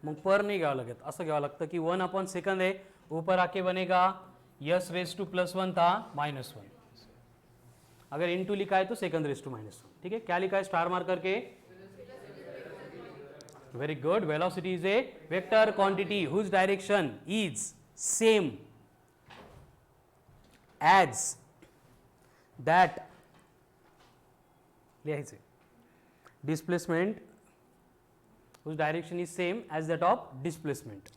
मग पर नाही घ्यावं लागत, असं घ्यावं लागतं की 1/सेकंड आहे, ऊपर आके बनेगा s⁻1 था -1, अगर इनटू लिखा है तो sec⁻⁻1, ठीक है। क्या लिखा है स्टार मार्क करके? Very good. Velocity is a vector quantity whose direction is same as that लिहायचे displacement, whose direction is same as that of displacement.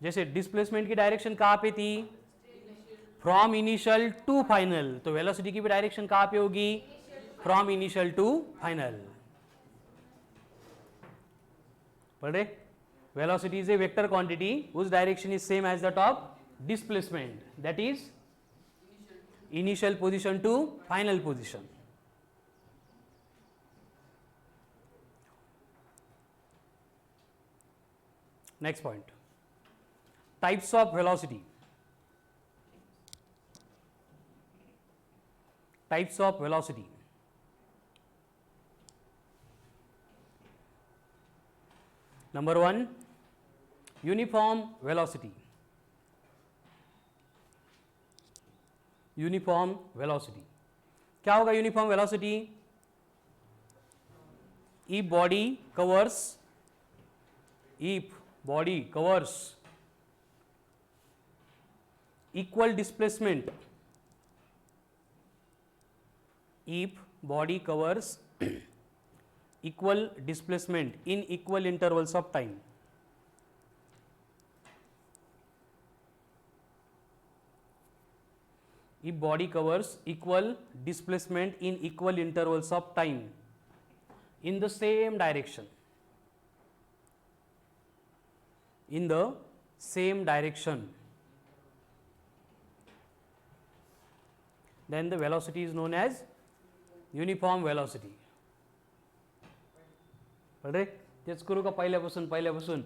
जैसे डिस्प्लेसमेंट की डायरेक्शन कहां पे थी? फ्रॉम इनिशियल टू फाइनल, तो वेलोसिटी की भी डायरेक्शन कहां पे होगी? From initial to final. पढ़ रहे? Velocity is a vector quantity whose direction is same as that of displacement, that is initial position to final position. Next point, types of velocity. Types of velocity. Number 1, uniform velocity. Uniform velocity. क्या होगा uniform velocity? If body covers equal displacement, if body covers equal displacement in equal intervals of time, if body covers equal displacement in equal intervals of time in the same direction, in the same direction, then the velocity is known as uniform velocity. बरे तेच करू का पहिल्यापासून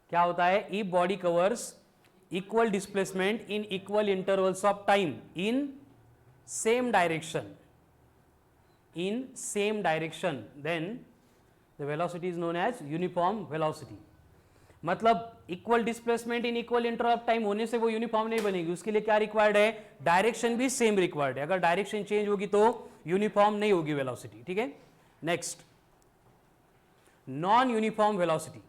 क्या होता है? if body covers equal displacement in equal intervals of time in same direction, then the velocity is known as uniform velocity. मतलब equal displacement in equal interval of time होने से वो यूनिफॉर्म नहीं बनेगी, उसके लिए क्या रिक्वायर्ड है? डायरेक्शन भी सेम रिक्वायर्ड है। अगर डायरेक्शन चेंज होगी तो यूनिफॉर्म नहीं होगी वेलोसिटी, ठीक है। Next, non uniform velocity.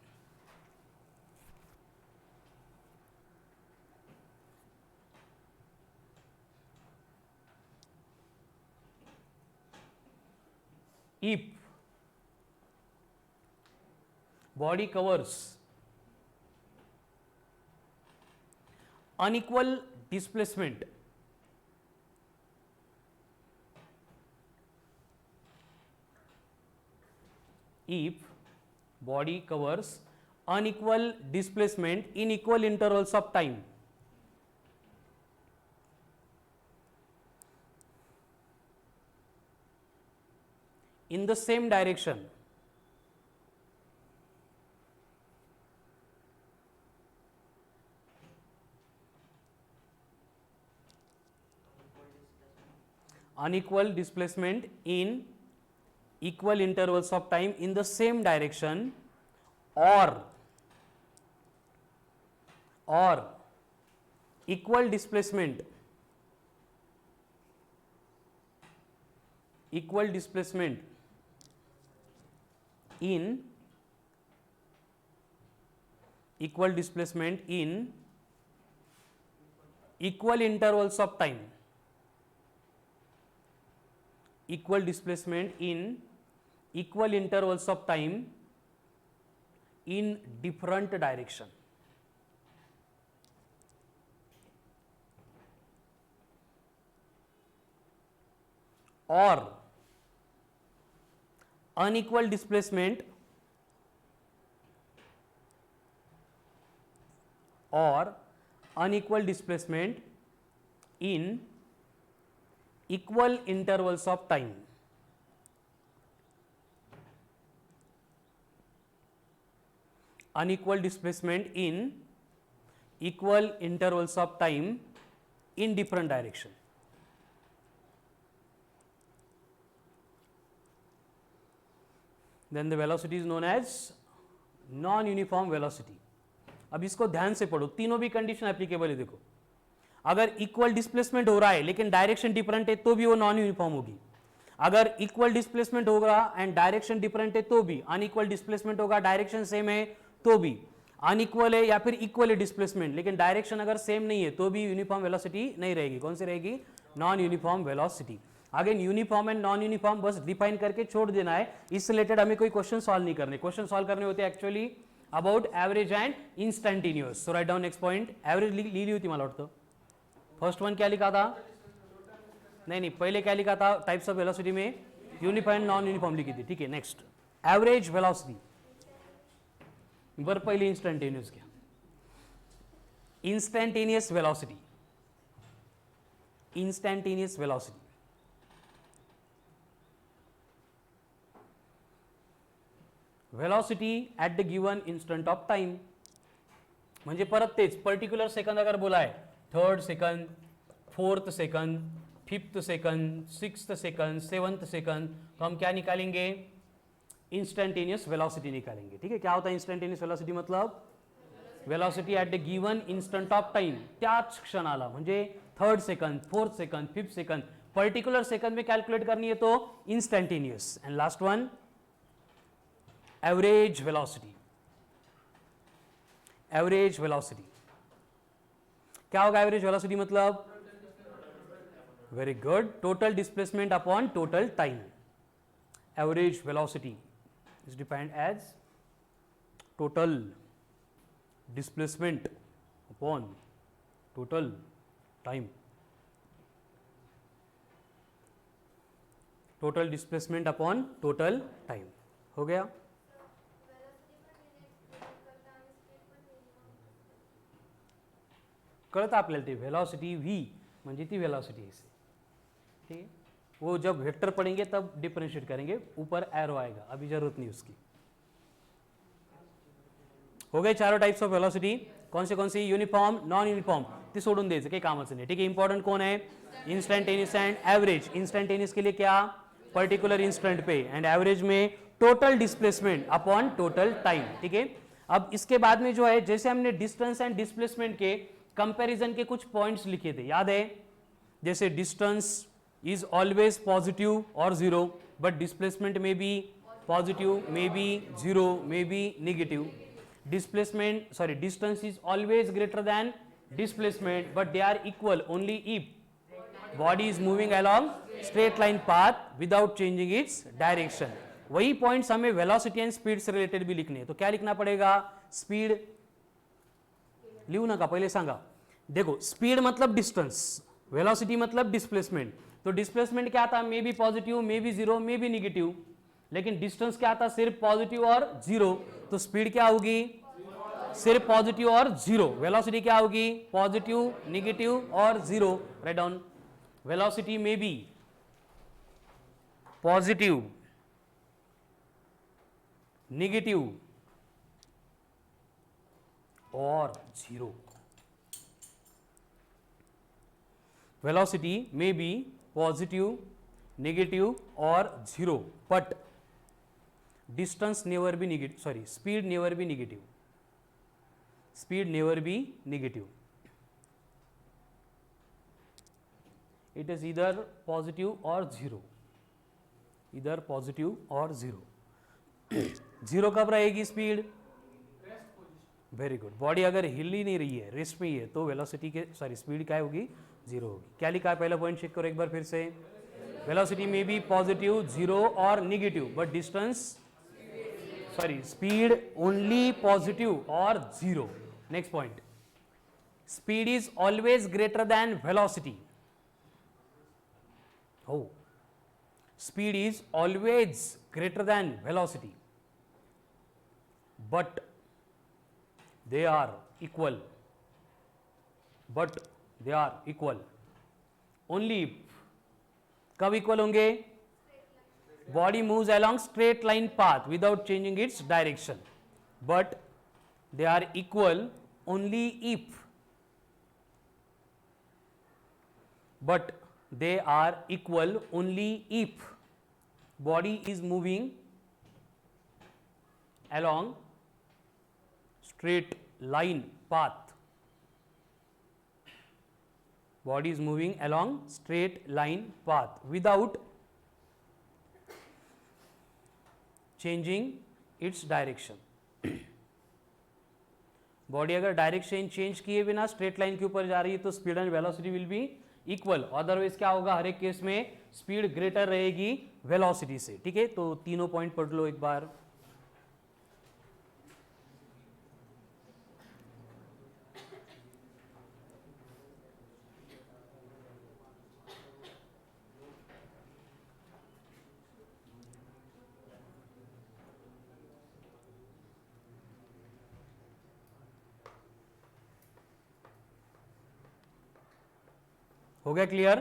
if body covers unequal displacement in equal intervals of time in the same direction, unequal displacement in equal intervals of time in the same direction, or equal displacement in equal intervals of time, in different direction. Or unequal displacement in equal intervals of time, unequal displacement in equal intervals of time in different direction. Then the velocity is known as non uniform velocity. अब इसको ध्यान से पढ़ो, तीनों भी condition applicable है। देखो, अगर equal displacement हो रहा है लेकिन डायरेक्शन डिफरेंट है तो भी वो नॉन यूनिफॉर्म होगी। अगर इक्वल डिस्प्लेसमेंट होगा एंड डायरेक्शन डिफरेंट है तो भी, अनइक्वल डिस्प्लेसमेंट होगा डायरेक्शन सेम है तो भी, अनइक्वल है या फिर इक्वल है डिस्प्लेसमेंट लेकिन डायरेक्शन अगर सेम नहीं है तो भी यूनिफॉर्म वेलोसिटी नहीं रहेगी। कौन सी रहेगी? Non uniform velocity. Again uniform and non uniform बस डिफाइन करके छोड़ देना है, इससे रिलेटेड हमें कोई क्वेश्चन सॉल्व नहीं करने। क्वेश्चन सॉल्व करने होते actually about average end instantaneous. So write down next point. Average लिहिली होती मला वाटतं, फर्स्ट वन क्या लिखा था? नहीं, पहले क्या लिखा था टाइप्स ऑफ वेलोसिटी में? यूनिफॉर्म नॉन यूनिफॉर्म लिखी थी। ठीक है, नेक्स्ट एवरेज वेलोसिटी। बर पहले इंस्टंटेनियस क्या? Instantaneous velocity, instantaneous velocity velocity at the given instant of time. म्हणजे परत तेच, पर्टिक्युलर सेकंद अगर बोला है, third second, fourth second, fifth second, sixth second, seventh second, तो हम क्या निकालेंगे? इंस्टंटेनियस वेलोसिटी निकालेंगे। ठीक है, क्या होता है इंस्टंटेनियस वेलोसिटी? मतलब velocity at the given instant of time, त्याच क्षणाला, म्हणजे third second, fourth second, fifth second, particular second में कैलकुलेट करनी है तो instantaneous. End last one average velocity. Average velocity क्या होगा? एवरेज वेलोसिटी मतलब very good, total displacement upon total time. Average velocity is defined as total displacement upon total time, total displacement upon total time। हो गया? कळतं आपल्याला ते velocity v म्हणजे ती velocity है। ठीक है, वो जब वेक्टर पढ़ेंगे तब डिफरेंशिएट करेंगे, ऊपर एरो आएगा, अभी जरूरत नहीं उसकी। हो गए चारों टाइप्स ऑफ वेलोसिटी। कौन सी? यूनिफॉर्म, नॉन यूनिफॉर्म, ते सोडून द्यायचं, काही कामाचं नाही। ठीक है, इंपॉर्टेंट कौन है? Instantaneous end average. इंस्टंटेनियस के लिए क्या? पर्टिकुलर इंस्टेंट पे, एंड एवरेज में total displacement upon total time. ठीक है, अब इसके बाद में जो है, जैसे हमने डिस्टेंस एंड डिस्प्लेसमेंट के कंपैरिजन के कुछ पॉइंट्स लिखे थे, याद है? जैसे distance is always positive or zero, but displacement may be positive, may be zero, may be negative. Distance is always greater than displacement, but they are equal only if body is moving along straight line path without changing its direction। वही points हमें velocity end speed से related भी लिखने हैं। तो क्या लिखना पड़ेगा? Speed लिखू नका, पहले सांगा। देखो, स्पीड मतलब डिस्टेंस, वेलोसिटी मतलब डिस्प्लेसमेंट। तो डिस्प्लेसमेंट क्या था? मे be positive, may be Ziro, may be negative, लेकिन डिस्टेंस क्या था? सिर्फ पॉजिटिव और जीरो। तो स्पीड क्या होगी? सिर्फ पॉजिटिव और जीरो। वेलोसिटी क्या होगी? पॉजिटिव, निगेटिव और zero. Right down, velocity may be positive, negative और zero. Velocity may be positive, negative और zero, but distance never be negative, sorry, speed never be negative, speed never be negative. It is इधर positive और zero, इधर positive और zero. Zero कब रहेगी speed? Very good, body अगर हिल ही नहीं रही है, रेस्ट में ही है, तो वेलोसिटी के स्पीड क्या होगी? जीरो होगी। क्या लिखा है? पहला पॉइंट चेक करो एक बार फिर से। वेलोसिटी में भी पॉजिटिव, जीरो और negative, but distance, speed only positive और zero. Next point, speed is always greater than velocity. हो, speed is always greater than velocity, but they are equal, but they are equal only if, कब equal होंगे? Body moves along straight line path without changing its direction, but they are equal only if, but they are equal only if body is moving along straight line path. Body is moving along straight line path without changing its direction. Body अगर direction change किए बिना straight line के ऊपर जा रही है तो speed end velocity will be equal, otherwise क्या होगा, हर एक केस में स्पीड ग्रेटर रहेगी वेलोसिटी से. ठीक है, तो तीनों पॉइंट पढ़ लो एक बार. हो गया क्लियर?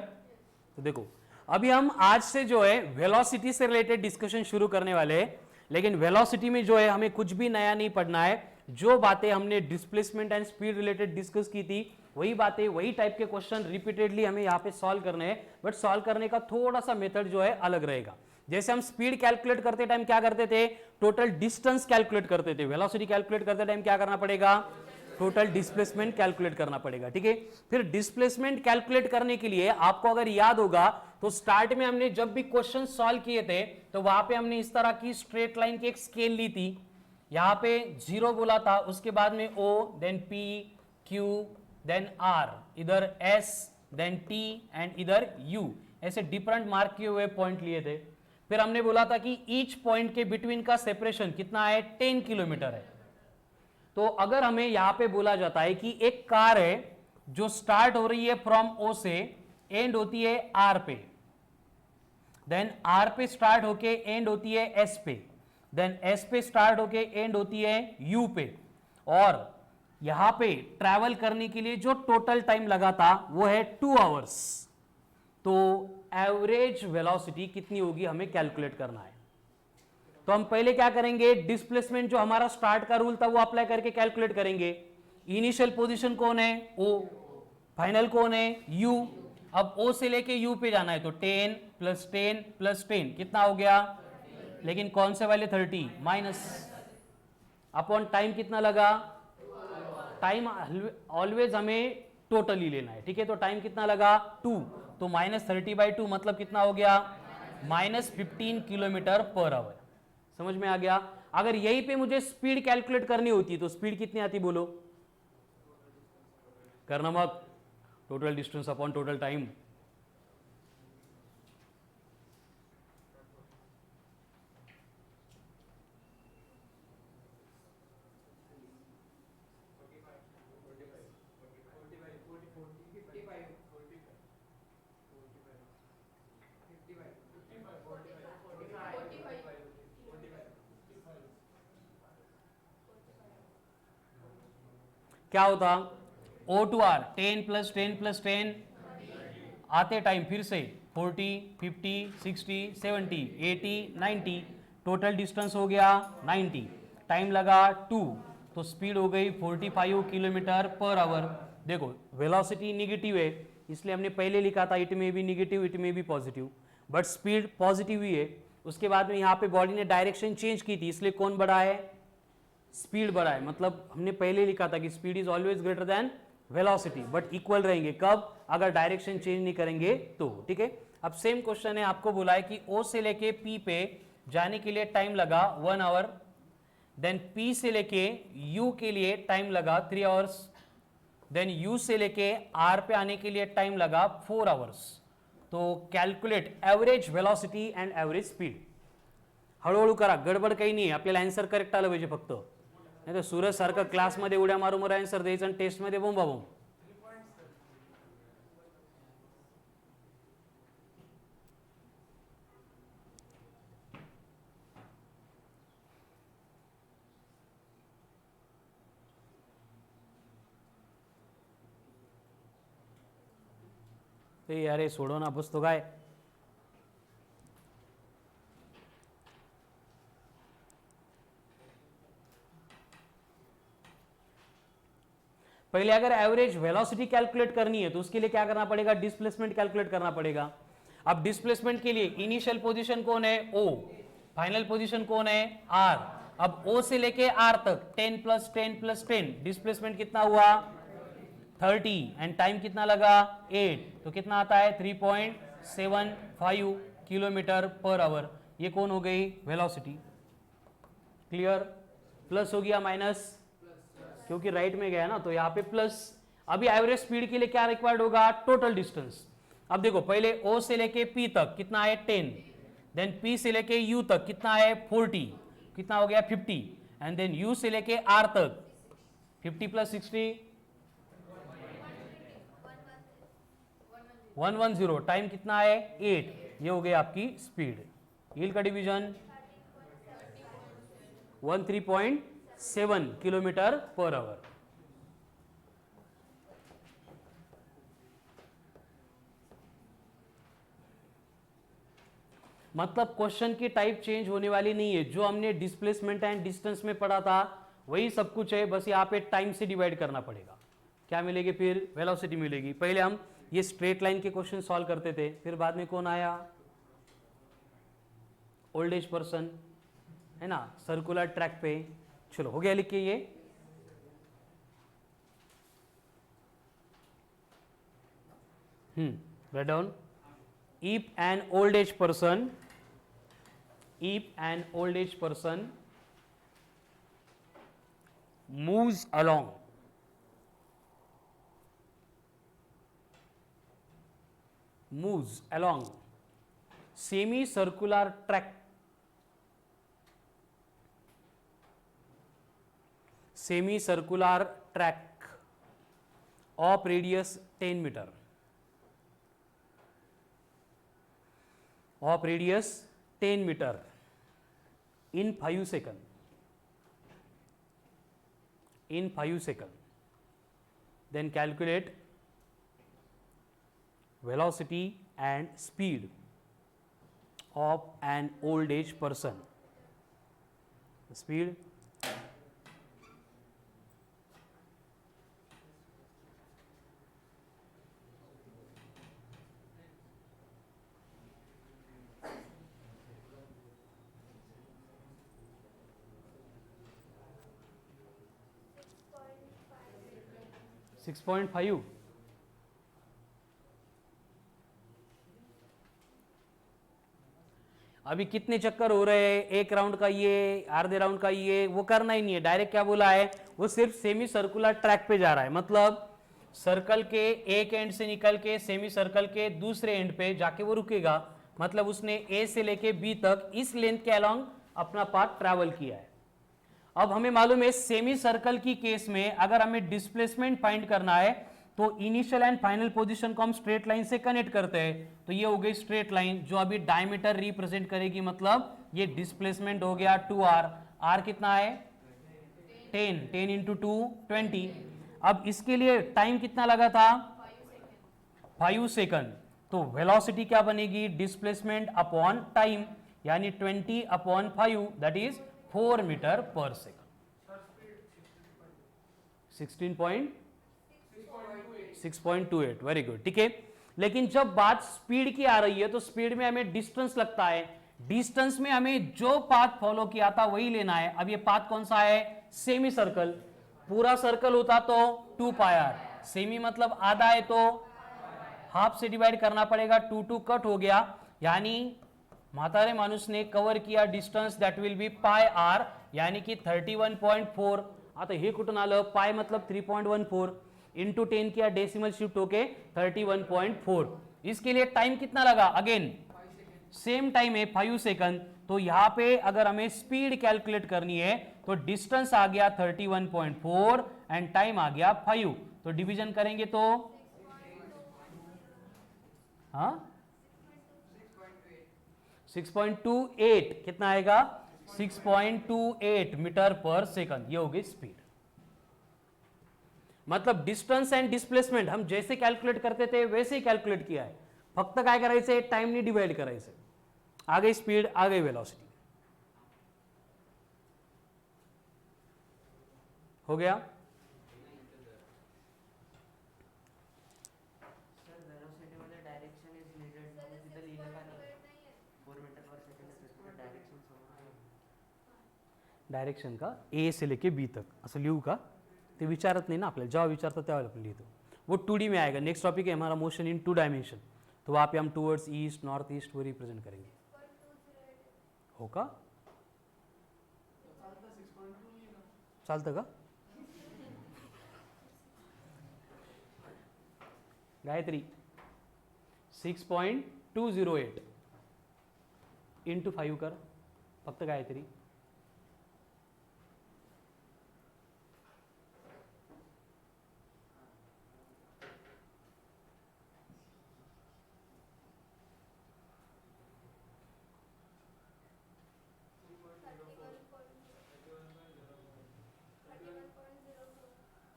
तो देखो अभी हम आज से जो है वेलोसिटी से रिलेटेड डिस्कशन शुरू करने वाले हैं, लेकिन वेलोसिटी में जो है हमें कुछ भी नया नहीं पढ़ना है. जो बातें हमने displacement end speed related discuss की थी वही बातें, वही टाइप के क्वेश्चन रिपीटेडली हमें यहाँ पे सॉल्व करने हैं, बट सॉल्व करने का थोड़ा सा मेथड जो है अलग रहेगा. जैसे हम स्पीड कैलकुलेट करते टाइम क्या करते थे, टोटल डिस्टेंस कैलकुलेट करते थे. वेलोसिटी कैलकुलेट करते टाइम क्या करना पड़ेगा, टोटल डिस्प्लेसमेंट कैलकुलेट करना पड़ेगा. ठीक है, फिर डिस्प्लेसमेंट कैलकुलेट करने के लिए आपको अगर याद होगा तो स्टार्ट में हमने जब भी क्वेश्चन सॉल्व किए थे तो वहां पे हमने इस तरह की स्ट्रेट लाइन की एक स्केल ली थी. यहां पे 0 बोला था, उसके बाद में O, then P, Q, then R, इधर S, देन T एंड इधर U, ऐसे डिफरेंट मार्क किए हुए पॉइंट लिए थे. फिर हमने बोला था कि ईच पॉइंट के बिटवीन का सेपरेशन कितना है, 10 किलोमीटर है. तो अगर हमें यहां पे बोला जाता है कि एक कार है जो स्टार्ट हो रही है फ्रॉम O से, एंड होती है R पे, देन R पे स्टार्ट होके एंड होती है S पे, देन S पे स्टार्ट होके एंड होती है U पे, और यहां पे ट्रैवल करने के लिए जो टोटल टाइम लगा था वो है 2 आवर्स. तो एवरेज वेलोसिटी कितनी होगी हमें कैलकुलेट करना है. तो हम पहले क्या करेंगे, डिस्प्लेसमेंट जो हमारा स्टार्ट का रूल था वो अप्लाई करके कैलकुलेट करेंगे. इनिशियल पोजीशन कौन है, O, फाइनल कौन है, U. अब O से लेके U पे जाना है तो 10 + 10 + 10 कितना हो गया, लेकिन कौन से वाले 30 माइनस अपॉन टाइम कितना लगा, टाइम ऑलवेज हमें टोटली लेना है. ठीक है, तो टाइम कितना लगा 2, तो -30/2 मतलब कितना हो गया, -15 किलोमीटर पर आवर. समझ में आ गया? अगर यहीं पे मुझे स्पीड कैलकुलेट करनी होती तो स्पीड कितनी आती बोलो, करना मत, total distance upon total time. क्या होता, O to R 10 + 10 + 10 आते टाइम फिर से 40, 50, 60, 70, 80, 90, टोटल डिस्टेंस हो गया 90, टाइम लगा 2, तो स्पीड हो गई 45 किलोमीटर पर आवर. देखो वेलोसिटी निगेटिव है इसलिए हमने पहले लिखा था इट में भी निगेटिव इट में भी पॉजिटिव, बट स्पीड पॉजिटिव ही है. उसके बाद में यहाँ पे बॉडी ने डायरेक्शन चेंज की थी इसलिए कौन बढ़ा है, स्पीड बढ़ा है. मतलब हमने पहले लिखा था कि speed is always greater than velocity, but equal रहेंगे कब, अगर डायरेक्शन चेंज नहीं करेंगे तो. ठीक है, अब सेम क्वेश्चन है, आपको बोला है कि O से लेके P पे जाने के लिए टाइम लगा 1 आवर, देन P से लेके U के लिए टाइम लगा 3 आवर्स, देन U से लेके R पे आने के लिए टाइम लगा 4 आवर्स. तो calculate average velocity end average speed. हळूहळू करा, गडबड काही नाही, आपल्याला आन्सर करेक्ट आलं पाहिजे फक्त. नाही तर सूरज सारखं क्लासमध्ये उड्या मारून मारून आन्सर द्यायचं आणि टेस्टमध्ये बोंबाबोंब. ते अरे सोडो ना, बसतो काय. पहले अगर एवरेज वेलोसिटी कैलकुलेट करनी है तो उसके लिए क्या करना पड़ेगा, डिस्प्लेसमेंट कैलकुलेट करना पड़ेगा. अब डिस्प्लेसमेंट के लिए इनिशियल पोजीशन कौन है, O, फाइनल पोजीशन कौन है, R. अब O से लेके R तक 10 प्लस 10 प्लस 10, डिस्प्लेसमेंट कितना हुआ 30 एंड टाइम कितना लगा 8, तो कितना आता है 3.75 किलोमीटर पर आवर। ये कौन हो गई वेलोसिटी। क्लियर। प्लस हो गया माइनस, क्योंकि राइट में गया ना तो यहां पे प्लस। अभी एवरेज स्पीड के लिए क्या रिक्वायर्ड होगा टोटल डिस्टेंस। अब देखो पहले O से लेके P तक कितना है 10, देन P से लेके U तक कितना है 40, कितना हो गया 50, एंड देन U से लेके R तक 50 प्लस 60 110, टाइम कितना है 8, ये हो गई आपकी स्पीड। यील्ड का डिवीजन 13.7 किलोमीटर पर आवर। मतलब क्वेश्चन की टाइप चेंज होने वाली नहीं है, जो हमने डिस्प्लेसमेंट एंड डिस्टेंस में पढ़ा था वही सब कुछ है, बस यहाँ पे टाइम से डिवाइड करना पड़ेगा। क्या मिलेगी फिर वेलोसिटी मिलेगी। पहले हम ये स्ट्रेट लाइन के क्वेश्चन सॉल्व करते थे, फिर बाद में कौन आया ओल्ड एज पर्सन, है ना, सर्कुलर ट्रैक पे। चलो हो गया, लिखिए ये write down. If an old age person moves along semicircular track of radius 10 meter in 5 seconds, then calculate velocity and speed of an old age person. Speed 6.5। अभी कितने चक्कर हो रहे हैं, एक राउंड का ये, आधे राउंड का ये, वो करना ही नहीं है। डायरेक्ट क्या बोला है, वो सिर्फ सेमी सर्कुलर ट्रैक पे जा रहा है। मतलब सर्कल के एक एंड से निकल के सेमी सर्कल के दूसरे एंड पे जाके वो रुकेगा। मतलब उसने ए से लेके बी तक इस लेंथ के अलोंग अपना पाथ ट्रैवल किया है। अब हमें मालूम है सेमी सर्कल की केस में अगर हमें डिस्प्लेसमेंट फाइंड करना है तो इनिशियल एंड फाइनल पोजीशन को हम स्ट्रेट लाइन से कनेक्ट करते हैं। तो ये हो गई स्ट्रेट लाइन जो अभी डायमीटर रिप्रेजेंट करेगी, मतलब ये डिस्प्लेसमेंट हो गया 2r। r कितना है 10 इंटू 2 20। अब इसके लिए टाइम कितना लगा था 5 सेकंड। तो वेलोसिटी क्या बनेगी डिस्प्लेसमेंट अपॉन टाइम, यानी 20 upon 5 that is 4 metre per second. 6.28 very good, ठीक है। लेकिन जब बात स्पीड की आ रही है तो स्पीड में हमें डिस्टेंस लगता है। डिस्टेंस में हमें जो पाथ फॉलो किया था वही लेना है। अब ये पाथ कौन सा है सेमी सर्कल। पूरा सर्कल होता तो 2 पाई आर, सेमी मतलब आधा है तो हाफ से डिवाइड करना पड़ेगा, 2 कट हो गया, यानी म्हातारे माणूस ने कव्हर किया distance that will be pi r, यानी की 31.4। आता हे कुठून आलं, पाय मतलब 3.14 इंटू 10 किया, डेसिमल शिफ्ट होके 31.4। इसके लिए टाइम कितना लगा, अगेन सेम टाइम है 5 सेकंड। तो यहां पे अगर हमें स्पीड कैलकुलेट करनी है तो डिस्टेंस आ गया 31.4 एंड टाइम आ गया 5। तो डिवीजन करेंगे तो हाँ 6.28 कितना आएगा 6.28 मीटर पर सेकंड, ये होगी स्पीड। मतलब डिस्टेंस एंड डिस्प्लेसमेंट हम जैसे कैलकुलेट करते थे वैसे ही कैलकुलेट किया है, फक्त काय करायचंय टाइम ने डिवाइड करायचंय। आ गई स्पीड, आ गई वेलोसिटी, हो गया। डायरेक्शन का ए से लेके बी तक असं लिहू का? ते विचारत नाही ना आपल्याला, जेव्हा विचारतात तेव्हा आपण लिहितो. वो 2D में आएगा. नेक्स्ट टॉपिक है हमारा मोशन इन 2 डायमेंशन. तो वहाँ पे हम टूवर्ड्स ईस्ट नॉर्थ ईस्ट वो रिप्रेजेंट करेंगे. हो का? चालतं का? गायत्री 6.208 इंटू 5 कर फक्त गायत्री.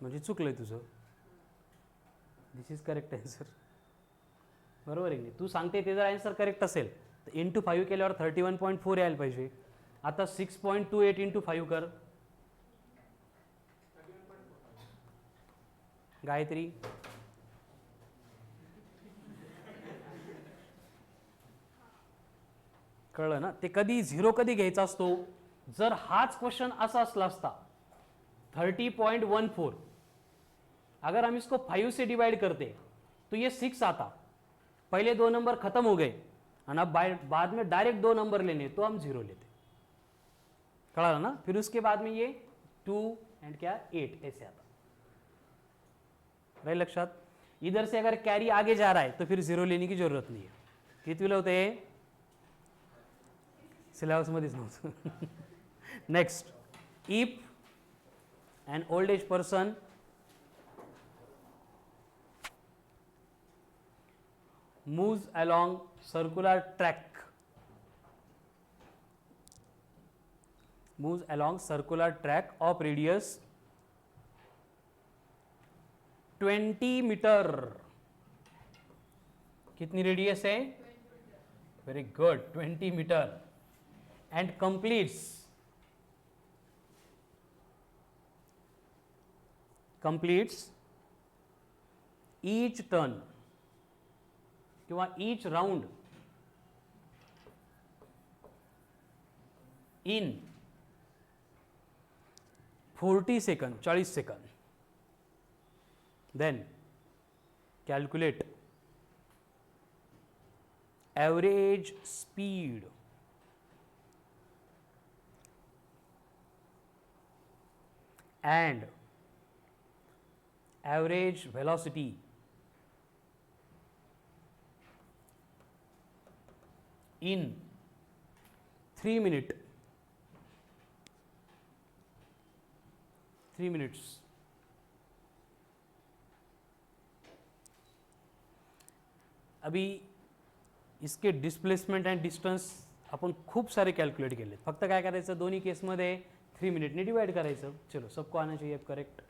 म्हणजे चुकलंय तुझं. दिस इज करेक्ट आन्सर. बरोबर आहे की नाही? तू सांगते ते जर आन्सर करेक्ट असेल तर इंटू 5 केल्यावर 31.4 यायला पाहिजे. आता 6.28 इंटू 5 कर गायत्री. कळलं ना? ते कधी झिरो कधी घ्यायचा असतो जर हाच क्वेश्चन असा असला असता 30.14. अगर हम इसको 5 से डिवाइड करते तो ये 6 आता. पहले 2 नंबर खत्म हो गए और अब बाद में डायरेक्ट 2 नंबर लेने तो हम 0 लेते. कड़ा ना? फिर उसके बाद में ये 2 एंड क्या 8 ऐसे आता. रहे लक्षात? इधर से अगर कैरी आगे जा रहा है तो फिर 0 लेने की जरूरत नहीं है. कितवीला होते सिलेबस मध्येच नव्हतं. Next, if an old age person moves along circular track of radius 20 metre. कितनी रेडियस है? Very good, 20 metre. And completes each turn किंवा each round in 40 second 40 second. then calculate average speed and average velocity in 3 minutes. अभी इसके displacement and distance आपण खूप सारे calculate केले. फक्त काय करायचं, दोन्ही केसमध्ये 3 मिनिटने डिवाइड करायचं. चलो सबको आना चाहिए करेक्ट.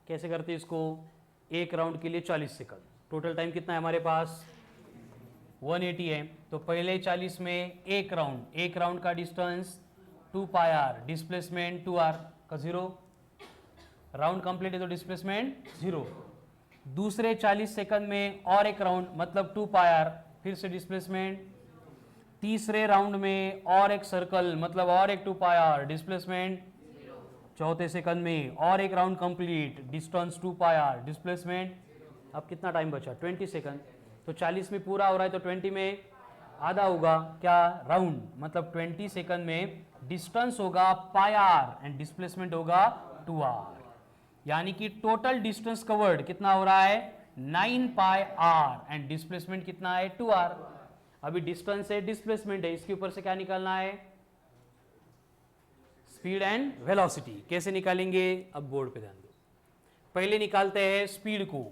कैसे करते हैं इसको? एक राउंड के लिए 40 सेकंड. टोटल टाइम कितना है हमारे पास? 180 है. तो पहले 40 में एक राउंड का डिस्टेंस 2πr, डिस्प्लेसमेंट 2r का 0. राउंड कंप्लीट है तो डिस्प्लेसमेंट 0. दूसरे 40 सेकंड में और एक राउंड मतलब 2πr, फिर से डिस्प्लेसमेंट. तीसरे राउंड में और एक सर्कल मतलब और एक 2πr, डिस्प्लेसमेंट. चौथे सेकंड में और एक round complete, distance 2πr, displacement. अब कितना टाइम बचा? 20 सेकंड. तो 40 में पूरा हो रहा है तो 20 में आधा होगा क्या? राउंड. मतलब 20 सेकंड में डिस्टेंस होगा πr एंड डिस्प्लेसमेंट होगा 2r. यानी कि टोटल डिस्टेंस कवर्ड कितना हो रहा है? 9πr एंड डिस्प्लेसमेंट कितना है? 2r. अभी डिस्टेंस है, डिस्प्लेसमेंट है, इसके ऊपर से क्या निकालना है? Speed end velocity. कैसे निकालेंगे? अब बोर्ड पे ध्यान दो. पहले निकालते हैं स्पीड को.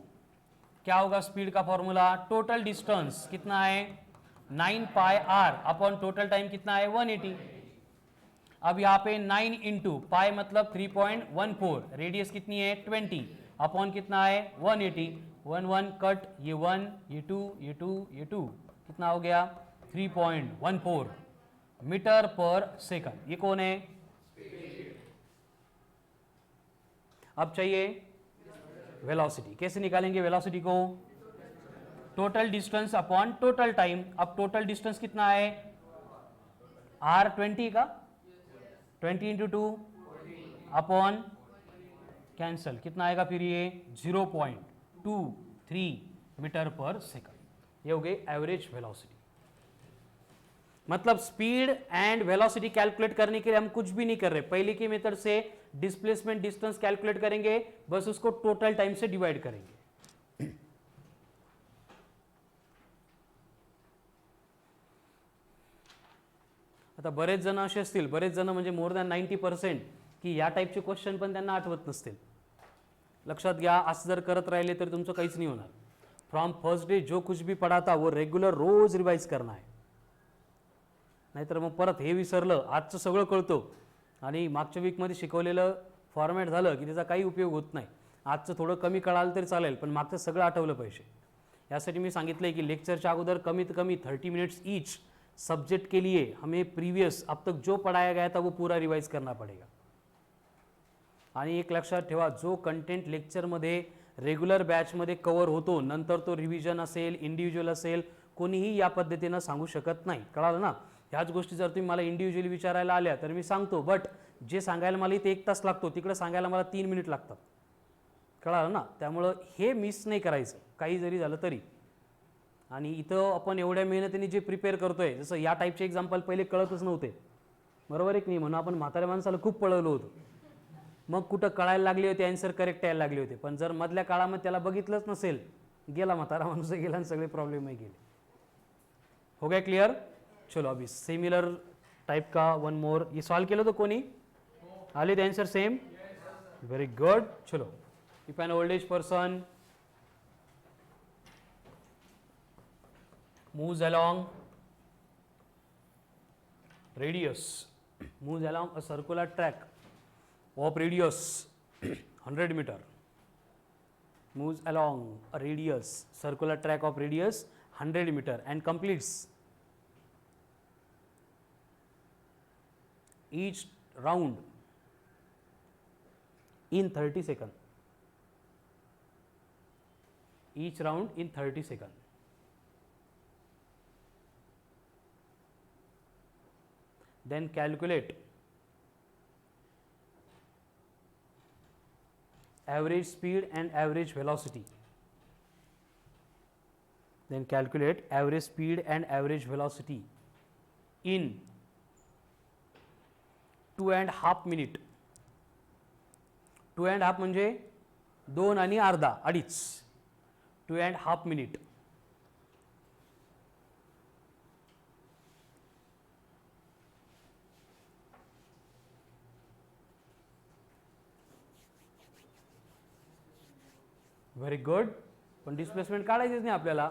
क्या होगा स्पीड का फॉर्मूला? टोटल डिस्टेंस कितना है? 9πr अपॉन टोटल टाइम कितना है? 180. अब यहाँ पे 9 इंटू पाई मतलब 3.14, रेडियस कितनी है? 20 अपॉन कितना है? 180. 1 1 कट, ये 1 ये 2 ये 2 ये 2, कितना हो गया? 3.14 मीटर पर सेकंड. ये कौन है? अब चाहिए वेलोसिटी. कैसे निकालेंगे वेलोसिटी को? Total distance upon total time. अब टोटल डिस्टेंस कितना है? आर 20 का 20 इंटू 2 अपॉन कैंसल, कितना आएगा फिर ये 0.23 मीटर पर सेकंड। ये हो गई एवरेज वेलोसिटी। मतलब स्पीड एंड वेलोसिटी कैलकुलेट करने के लिए हम कुछ भी नहीं कर रहे, पहले की मेथड से डिस्प्लेसमेंट डिस्टेंस कैलकुलेट करेंगे, बस उसको टोटल टाइम से डिवाइड करेंगे। आता बरेच जण असे असतील, बरेच जण म्हणजे मोर दॅन 90% की या टाईपचे क्वेश्चन पण त्यांना आठवत नसतील। लक्षात घ्या, असं जर करत राहिले तर तुमचं काहीच नहीं होणार। फ्रॉम फर्स्ट डे जो कुछ भी पढ़ा था वो रेगुलर रोज रिवाइज करना है, नाहीतर मग परत हे विसरलं, आजचं सगळं कळतं आणि मागच्या वीकमध्ये शिकवलेलं फॉर्मॅट झालं की त्याचा काही उपयोग होत नाही। आजचं थोडं कमी कळालं तरी चालेल, पण मागचं सगळं आठवलं पाहिजे। यासाठी मी सांगितलंय की लेक्चरच्या अगोदर कमीत कमी 30 मिनट्स ईच सब्जेक्ट के लिए हमें प्रीवियस अब तक जो पढ़ाया गया था वो पूरा रिवाइज करना पड़ेगा। आणि एक लक्षात ठेवा, जो कंटेंट लेक्चरमध्ये रेग्युलर बॅचमध्ये कव्हर होतो, नंतर तो रिव्हिजन असेल, इंडिव्हिज्युअल असेल, कोणीही या पद्धतीनं सांगू शकत नाही। कळालं ना? ह्याच गोष्टी जर तुम्ही मला इंडिव्हिज्युअली विचारायला आल्या तर मी सांगतो, बट जे सांगायला मला इथे 1 तास लागतो तिकडे सांगायला मला 3 मिनिट लागतात। कळालं ना? त्यामुळं हे मिस नाही करायचं काही जरी झालं तरी। आणि इथं आपण एवढ्या मेहनतीने जे प्रिपेअर करतोय, जसं या टाईपचे एक्झाम्पल पहिले कळतच नव्हते, बरोबर आहे की नाही? म्हणून आपण म्हाताऱ्या माणसाला खूप पळवलं होतं, मग कुठं कळायला लागले होते, आन्सर करेक्ट यायला लागले होते। पण जर मधल्या काळामध्ये त्याला बघितलंच नसेल, गेला म्हातारा माणूस, गेला आणि सगळे प्रॉब्लेमही गेले। हो गया क्लियर? चलो अभी सिमिलर टाइप का वन मोर, ये सॉल्व केलं तो कोणी? आले the answer same? Very good. चलो, if an old age person moves along radius, moves along a circular track of radius 100 meter, moves along a radius, circular track of radius 100 meter and completes each round in 30 seconds, each round in 30 seconds, then calculate average speed and average velocity, then calculate average speed and average velocity in 2.5 minute. 2.5 म्हणजे 2 आणि अर्धा, अडीच, 2.5 minute. Very good. पण displacement काढायचीच नाही आपल्याला,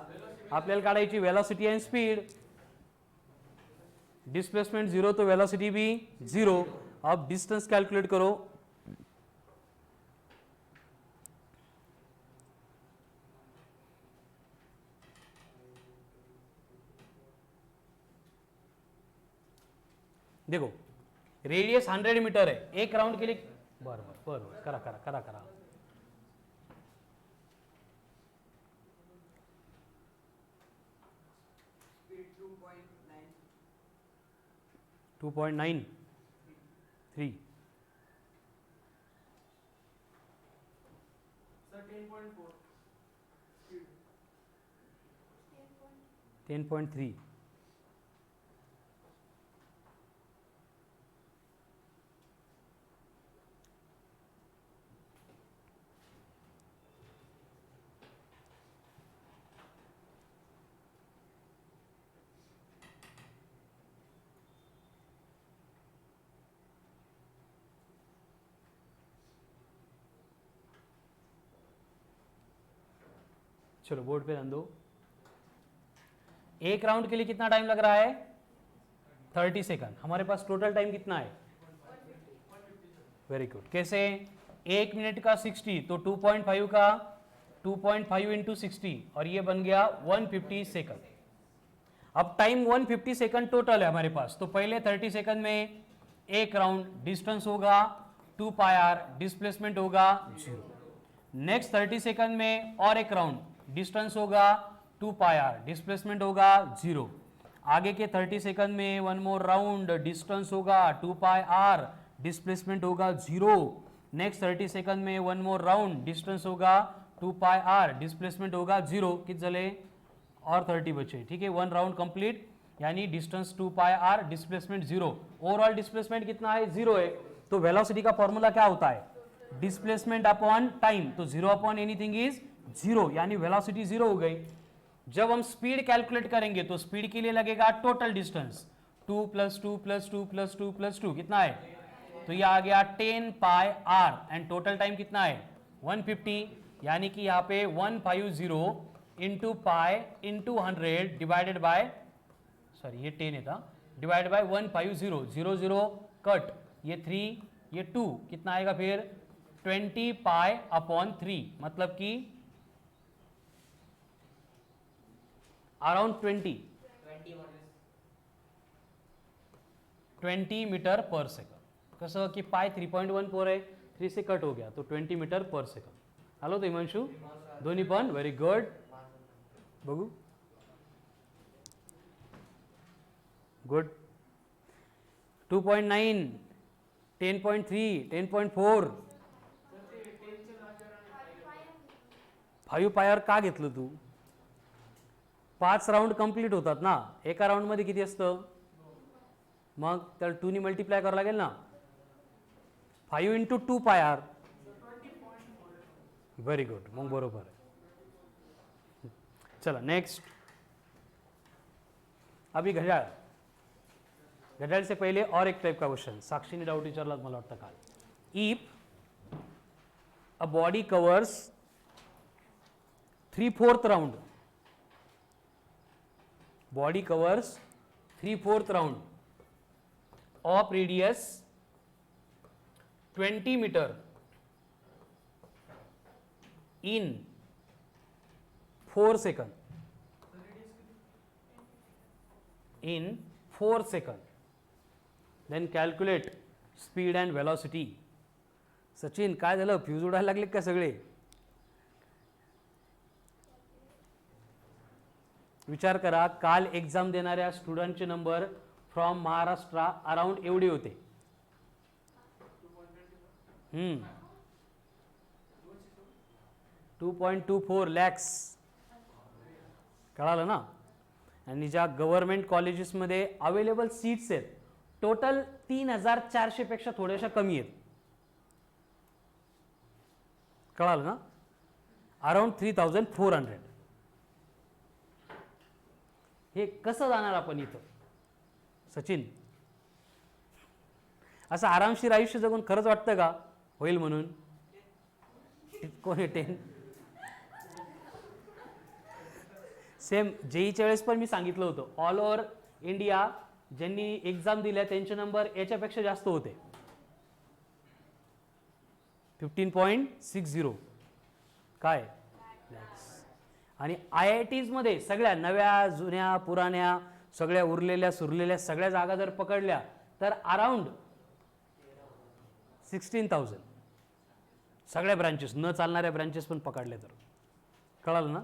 आपल्याला काढायची velocity end speed. Displacement 0 तो वेलोसिटी भी 0। अब डिस्टेंस कैलकुलेट करो। देखो रेडियस 100 मीटर है, एक राउंड के लिए, बरोबर बरोबर, करा करा करा करा, 2.93 10.3 चलो बोर्ड पे ध्यान दो। एक राउंड के लिए कितना टाइम लग रहा है? 30 सेकंड। हमारे पास टोटल टाइम कितना है? Very good. कैसे? 1 मिनट का 60, तो 2.5 का 2.5 इंटू 60, और ये बन गया 150 सेकंड। अब टाइम 150 सेकंड टोटल है हमारे पास, तो पहले 30 सेकंड में एक राउंड, डिस्टेंस होगा 2 पाई आर, डिस्प्लेसमेंट होगा 0। नेक्स्ट 30 सेकंड में और एक राउंड, डिस्टेंस होगा 2 पाई आर, डिस्प्लेसमेंट होगा 0। आगे के 30 सेकंड में वन मोर राउंड, डिस्टेंस होगा 2 पाई आर, डिस्प्लेसमेंट होगा 0। नेक्स्ट 30 सेकंड में वन मोर राउंड, डिस्टेंस होगा 2 पाई आर, डिस्प्लेसमेंट होगा 0। किती झाले? और 30 बचे, ठीक है। वन राउंड कंप्लीट, यानी डिस्टेंस 2 पाई आर, डिस्प्लेसमेंट 0। ओवरऑल डिस्प्लेसमेंट कितना है? 0 है। तो वेलोसिटी का फॉर्मूला क्या होता है? Displacement upon time. तो 0 अपॉन एनीथिंग इज 0, यानी वेलोसिटी 0 हो गई। जब हम स्पीड कैलकुलेट करेंगे तो स्पीड के लिए लगेगा टोटल डिस्टेंस 2 + 2 + 2 + 2 + 2 कितना है? तो ये आ गया 10 पाई आर एंड टोटल टाइम कितना है? 150, यानी कि यहाँ पे 150 into pi into 100 divided by, sorry ये 10 था, डिवाइड बाय 150, 0 0 कट, ये 3 ये 2 कितना आएगा फिर? 20 पाई अपॉन 3, मतलब कि अराउंड 20 मीटर पर सेकंड। कसं की पाय 3.14 आहे, 3 से कट हो गया तो 20 मीटर पर सेकंड। आलो तो हिमांशु? दोन्ही पण व्हेरी गुड। बघू, गुड। 2.9, 10.3, 10.4, 5 पायर का घेतलं तू? 5 राउंड कंप्लीट होतात ना, एका राउंड मध्ये किती असतं? मग त्याला 2 ने मल्टिप्लाय करावं लागेल ना। 5 इंटू 2 पाय आर, व्हेरी गुड, मग बरोबर आहे। चला नेक्स्ट। अभी घड्याळ, घड्याळ से पहले और एक टाइप का क्वेश्चन साक्षी ने डाउट विचारला मला वाटतं काल। If a body covers 3/4 round, body covers 3/4 round of radius 20 meter in 4 seconds, in 4 seconds, then calculate speed and velocity. Sachin काय झालं? फ्यूज उडायला लागले का सगळे? विचार करा, काल एग्जाम देणाऱ्या स्टुडंटचे नंबर फ्रॉम महाराष्ट्र अराउंड एवढे होते। 2.24 लॅक्स, कळालं ना? आणि ज्या गव्हर्नमेंट कॉलेजेसमध्ये अवेलेबल सीट्स आहेत टोटल 3400 पेक्षा थोड्याशा कमी आहेत, कळालं ना? अराउंड 3400। हे कसं जाणार आपण इथं? सचिन, असं आरामशीर आयुष्य जगून खरंच वाटतं का होईल म्हणून? कोणी 10 सेम जेईच्या वेळेस पण मी सांगितलं होतं, ऑल ओव्हर इंडिया ज्यांनी एक्झाम दिल्या त्यांचे नंबर याच्यापेक्षा जास्त होते, 15.60 काय। आणि IITs मध्ये सगळ्या नव्या जुन्या पुराण्या सगळ्या उरलेल्या सुरलेल्या सगळ्या जागा जर पकडल्या तर अराउंड 16,000 सगळ्या ब्रांचेस, न चालणाऱ्या ब्रांचेस पण पकडल्या तर, कळालं ना?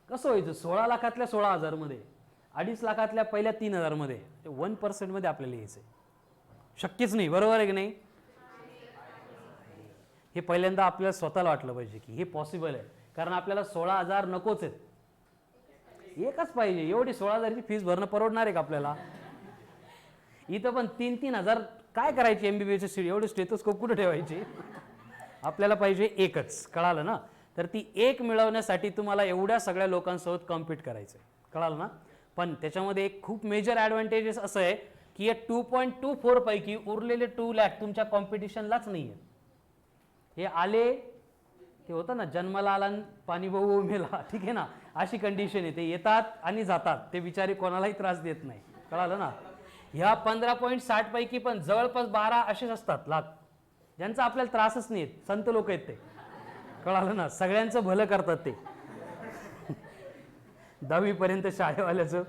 कसं व्हायचं? 16 लाखातल्या 16,000 मध्ये, 2.5 लाखातल्या पहिल्या 3,000 मध्ये, 1% मध्ये आपल्याला यायचं शक्यच नाही, बरोबर आहे की नाही? हे पहिल्यांदा आपल्याला स्वतःला वाटलं पाहिजे की हे पॉसिबल आहे, कारण आपल्याला 16,000 नकोच आहेत, एकच पाहिजे। एवढी 16,000ची फीस भरणं परवडणार आहे का आपल्याला? इथं पण 3-3 हजार काय करायचे? एमबीबीएसची सीट एवढे स्टेथोस्कोप कुठे ठेवायचे? आपल्याला पाहिजे एकच, कळालं ना? तर ती एक मिळवण्यासाठी तुम्हाला एवढ्या सगळ्या लोकांसोबत कॉम्पीट करायचं, कळालं ना? पण त्याच्यामध्ये एक खूप मेजर ॲडव्हान्टेजेस असं आहे की या 2.24 पैकी उरलेले 2 लाख तुमच्या कॉम्पिटिशनलाच नाही आहेत। हे आले ते होतं ना, जन्माला आला पाणी बहु मेला, ठीक आहे ना? अशी कंडिशन आहे, ते येतात आणि जातात, ते बिचारे कोणालाही त्रास देत नाही, कळालं ना? ह्या 15.60 पैकी पण जवळपास 12 असेच असतात लाख ज्यांचा आपल्याला त्रासच नाही, संत लोक आहेत ते, कळालं ना? सगळ्यांचं भलं करतात ते। 10वी पर्यंत शाळेवाल्याचं,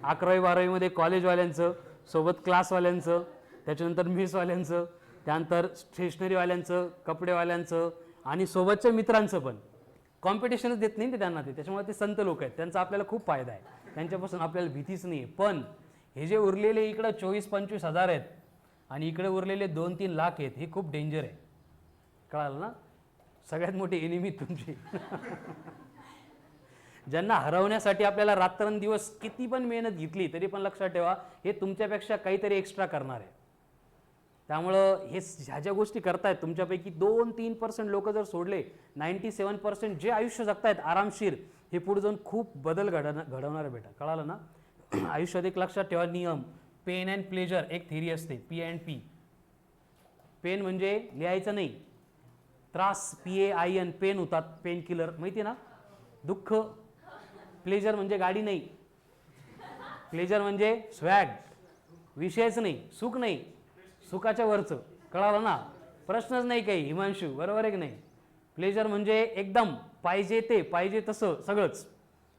11वी 12वी मध्ये कॉलेजवाल्यांचं, सोबत क्लासवाल्यांचं, त्याच्यानंतर मेसवाल्यांचं, त्यानंतर स्टेशनरीवाल्यांचं, कपडेवाल्यांचं आणि सोबतच्या मित्रांचं पण कॉम्पिटिशनच देत नाही ते त्यांना, ते त्याच्यामुळे ते संत लोक आहेत, त्यांचा आपल्याला खूप फायदा आहे, त्यांच्यापासून आपल्याला भीतीच नाही। पण हे जे उरलेले इकडं 24-25 हजार आहेत आणि इकडे उरलेले 2-3 लाख आहेत, हे खूप डेंजर आहे. कळालं ना? सगळ्यात मोठी एनिमी तुमची. ज्यांना हरवण्यासाठी आपल्याला रात्रंदिवस किती पण मेहनत घेतली तरी पण लक्षात ठेवा, हे तुमच्यापेक्षा काहीतरी एक्स्ट्रा करणार आहे. त्यामुळं हे ह्या ज्या गोष्टी करतायत तुमच्यापैकी 2-3% लोक जर सोडले, 97% जे आयुष्य जगतायत आरामशीर, हे पुढे जाऊन खूप बदल घडवणार आहे बेटा. कळालं ना? आयुष्यात एक लक्षात ठेवा नियम, पेन अँड प्लेजर एक थिअरी असते, P&P. पेन म्हणजे लिहायचं नाही, त्रास PAIN, पेन होतात, पेन किलर माहिती ना. दुःख, प्लेजर म्हणजे गाडी नाही, प्लेजर म्हणजे स्वॅग, विषयच नाही, सुख नाही, सुखाच्या वरचं. कळालं ना? प्रश्नच नाही काही. हिमांशू बरोबर आहे की नाही? प्लेजर म्हणजे एकदम पाहिजे ते पाहिजे तसं सगळंच,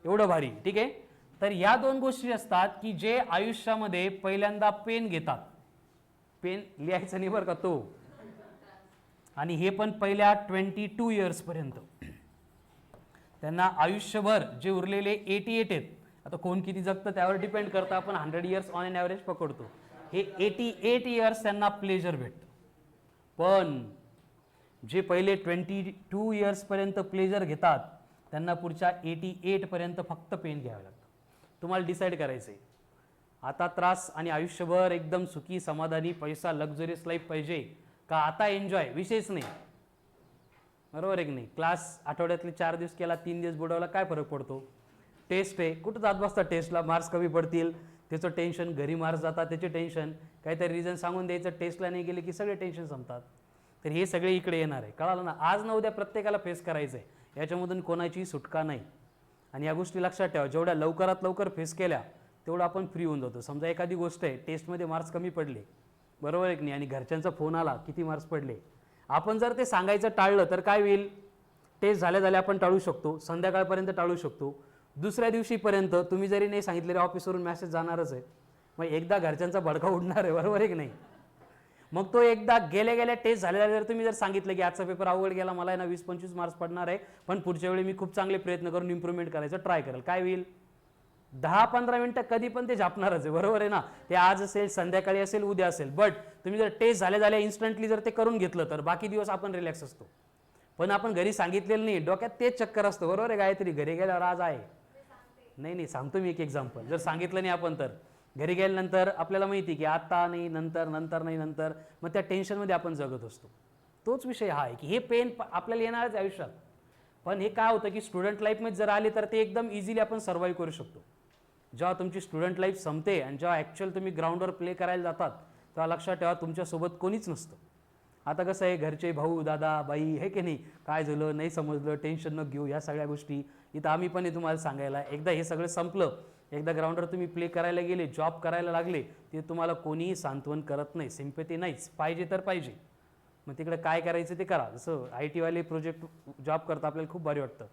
एवढं भारी. ठीक आहे. तर या दोन गोष्टी असतात की जे आयुष्यामध्ये पहिल्यांदा पेन घेतात, पेन लिहायचं नाही बरं का तो, आणि हे पण पहिल्या 22 इयर्सपर्यंत. त्यांना आयुष्यभर जे उरलेले 88 आहेत, आता कोण किती जगतं त्यावर डिपेंड करतं, आपण 100 इयर्स ऑन एन ॲव्हरेज पकडतो, हे 88 इयर्स त्यांना प्लेजर भेटतं. पण जे पहिले 22 इयर्सपर्यंत प्लेजर घेतात त्यांना पुढच्या 88 पर्यंत फक्त पेन घ्यावं लागतं. तुम्हाला डिसाईड करायचं आहे, आता त्रास आणि आयुष्यभर एकदम सुखी समाधानी पैसा लक्झरियस लाईफ पाहिजे का आता एन्जॉय, विशेष नाही. बरोबर आहे की नाही? क्लास आठवड्यातले 4 दिवस केला, 3 दिवस बुडवला, काय फरक पडतो? टेस्ट आहे, कुठं जात बसता टेस्टला, मार्क्स कमी पडतील त्याचं टेन्शन, घरी मार्क्स जातात त्याचे टेन्शन, काहीतरी रिझन सांगून द्यायचं, टेस्टला नाही गेले की सगळे टेन्शन संपतात. तर हे सगळे इकडे येणार आहे. कळालं ना? आज न उद्या प्रत्येकाला फेस करायचं आहे, याच्यामधून कोणाची सुटका नाही. आणि या गोष्टी लक्षात ठेवा, जेवढ्या लवकरात लवकर फेस केल्या तेवढं आपण फ्री होऊन जातो. समजा एखादी गोष्ट आहे, टेस्टमध्ये मार्क्स कमी पडले, बरोबर आहे की नाही, आणि घरच्यांचा फोन आला किती मार्क्स पडले, आपण जर ते सांगायचं टाळलं तर काय होईल? टेस्ट झाल्या आपण टाळू शकतो, संध्याकाळपर्यंत टाळू शकतो, दुसऱ्या दिवशीपर्यंत तुम्ही जरी नाही सांगितले ऑफिसवरून मेसेज जाणारच आहे, मग एकदा घरच्यांचा भडका उडणार आहे. बरोबर आहे की नाही? मग तो एकदा गेल्या टेस्ट झालेला जर तुम्ही जर सांगितलं की आजचा पेपर अवघड गेला, मला आहे ना 20-25 मार्क्स पडणार आहे, पण पुढच्या वेळी मी खूप चांगले प्रयत्न करून इम्प्रूव्हमेंट करायचं ट्राय करेल, काय होईल? 10-15 मिनिटं कधी पण ते झापणारच आहे. बरोबर आहे ना? ते आज असेल, संध्याकाळी असेल, उद्या असेल, बट तुम्ही जर टेस्ट झाल्या इन्स्टंटली जर ते करून घेतलं तर बाकी दिवस आपण रिलॅक्स असतो. पण आपण घरी सांगितलेलं नाही, डोक्यात तेच चक्कर असतं. बरोबर आहे? गायत्री घरी गेल्यावर आज आहे, नाही सांगतो मी एक एक्झाम्पल, जर सांगितलं नाही आपण तर घरी गेल्यानंतर आपल्याला माहिती की आता नाही, नंतर नाही, नंतर, मग त्या टेन्शनमध्ये आपण जगत असतो. तोच विषय हा आहे की हे पेन आपल्याला येणारच आयुष्यात. पण हे काय होतं की स्टुडंट लाईफमध्ये जर आले तर ते एकदम इझिली आपण सर्व्हाइव्ह करू शकतो. जेव्हा तुमची स्टुडंट लाईफ संपते आणि जेव्हा ॲक्च्युअल तुम्ही ग्राउंडवर प्ले करायला जातात तेव्हा लक्षात ठेवा तुमच्यासोबत कोणीच नसतं. आता कसं आहे, घरचे भाऊ दादा बाई हे की नाही, काय झालं नाही समजलं, टेन्शन न घेऊ, या सगळ्या गोष्टी इथं आम्ही पण तुम्हाला सांगायला. एकदा हे सगळं संपलं, एकदा ग्राउंडवर तुम्ही प्ले करायला गेले, जॉब करायला लागले, ते तुम्हाला कोणीही सांत्वन करत नाही, सिम्पॅथी नाहीच, पाहिजे तर पाहिजे. मग तिकडे काय करायचं ते करा. जसं IT वाले प्रोजेक्ट जॉब करतात, आपल्याला खूप भारी वाटतं,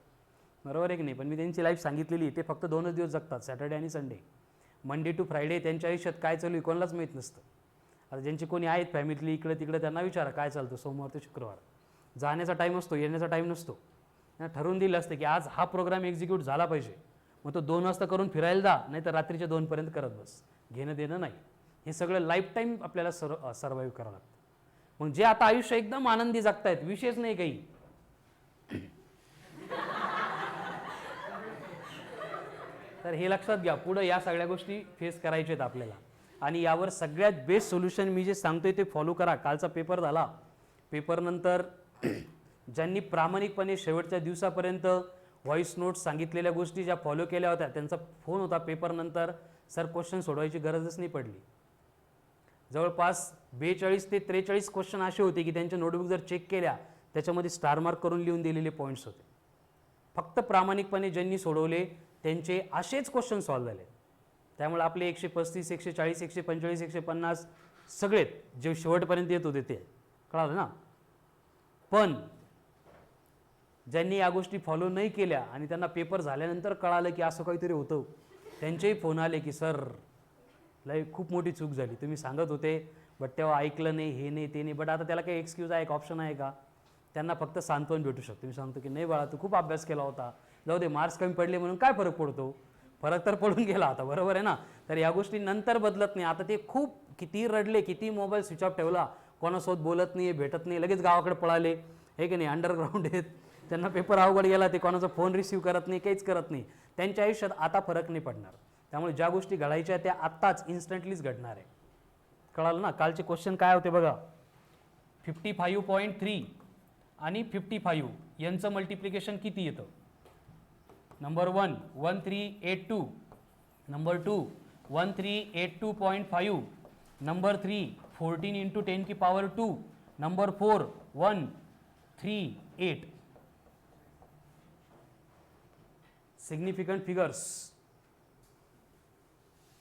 बरोबर आहे की नाही, पण मी त्यांची लाईफ सांगितलेली, ते फक्त 2च दिवस जगतात, सॅटर्डे आणि संडे. मंडे टू फ्रायडे त्यांच्या आयुष्यात काय चालू आहे कोणालाच माहीत नसतं. आता ज्यांची कोणी आहेत फॅमिली इकडे तिकडे त्यांना विचारा काय चालतं, सोमवार ते शुक्रवार जाण्याचा टाईम असतो, येण्याचा टाईम नसतो. त्यांना ठरवून दिलं असतं की आज हा प्रोग्राम एक्झिक्यूट झाला पाहिजे, मग तो 2 वाजता करून फिरायला जा, नाही तर रात्रीच्या 2 पर्यंत करत बस, घेणं देणं नाही. हे सगळं लाईफ टाईम आपल्याला सर्वाईव्ह करावं लागतं. मग जे आता आयुष्य एकदम आनंदी जगतायत, विशेष नाही काही, तर हे लक्षात घ्या, पुढे या सगळ्या गोष्टी फेस करायच्या आहेत आपल्याला. आणि यावर सगळ्यात बेस्ट सोल्युशन मी जे सांगतोय ते फॉलो करा. कालचा पेपर झाला, पेपरनंतर ज्यांनी प्रामाणिकपणे शेवटच्या दिवसापर्यंत व्हॉइस नोट्स सांगितलेल्या गोष्टी ज्या फॉलो केल्या होत्या त्यांचा फोन होता पेपरनंतर, सर क्वेश्चन सोडवायची गरजच नाही पडली. जवळपास 42 ते 43 क्वेश्चन असे होते की त्यांच्या नोटबुक जर चेक केल्या त्याच्यामध्ये स्टार मार्क करून लिहून दिलेले पॉईंट्स होते. फक्त प्रामाणिकपणे ज्यांनी सोडवले त्यांचे असेच क्वेश्चन सॉल्व्ह झाले. त्यामुळे आपले 135, 140, 145, 150 सगळेत जे शेवटपर्यंत येत होते ते, कळालं ना. पण ज्यांनी या गोष्टी फॉलो नाही केल्या आणि त्यांना पेपर झाल्यानंतर कळालं की असं काहीतरी होतं, त्यांचेही फोन आले की सर लय खूप मोठी चूक झाली, तुम्ही सांगत होते बट तेव्हा ऐकलं नाही, हे नाही ते नाही. बट आता त्याला काही एक्सक्यूज आहे, एक ऑप्शन आहे का? त्यांना फक्त सांत्वन भेटू शकतो. मी सांगतो की नाही बाळा, तू खूप अभ्यास केला होता, जाऊ दे, मार्क्स कमी पडले म्हणून काय फरक पडतो, फरक तर पडून गेला आता, बरोबर आहे ना. तर या गोष्टी नंतर बदलत नाही. आता ते खूप किती रडले, किती मोबाईल स्विच ऑफ ठेवला, कोणासोबत बोलत नाही, भेटत नाही, लगेच गावाकडे पळाले, हे की नाही, अंडरग्राऊंड आहेत, त्यांना पेपर अवघड गेला, ते कोणाचा फोन रिसीव्ह करत नाही, काहीच करत नाही. त्यांच्या आयुष्यात आता फरक नाही पडणार. त्यामुळे ज्या गोष्टी घडायच्या त्या आत्ताच इन्स्टंटलीच घडणार आहे. कळालं ना. कालचे क्वेश्चन काय होते बघा. 55.3 आणि 55 यांचं मल्टिप्लिकेशन किती येतं. नंबर 1 1382, नंबर 2 1382.5, नंबर 3 14 इंटू 10 की power 2, number 4 138. Significant figures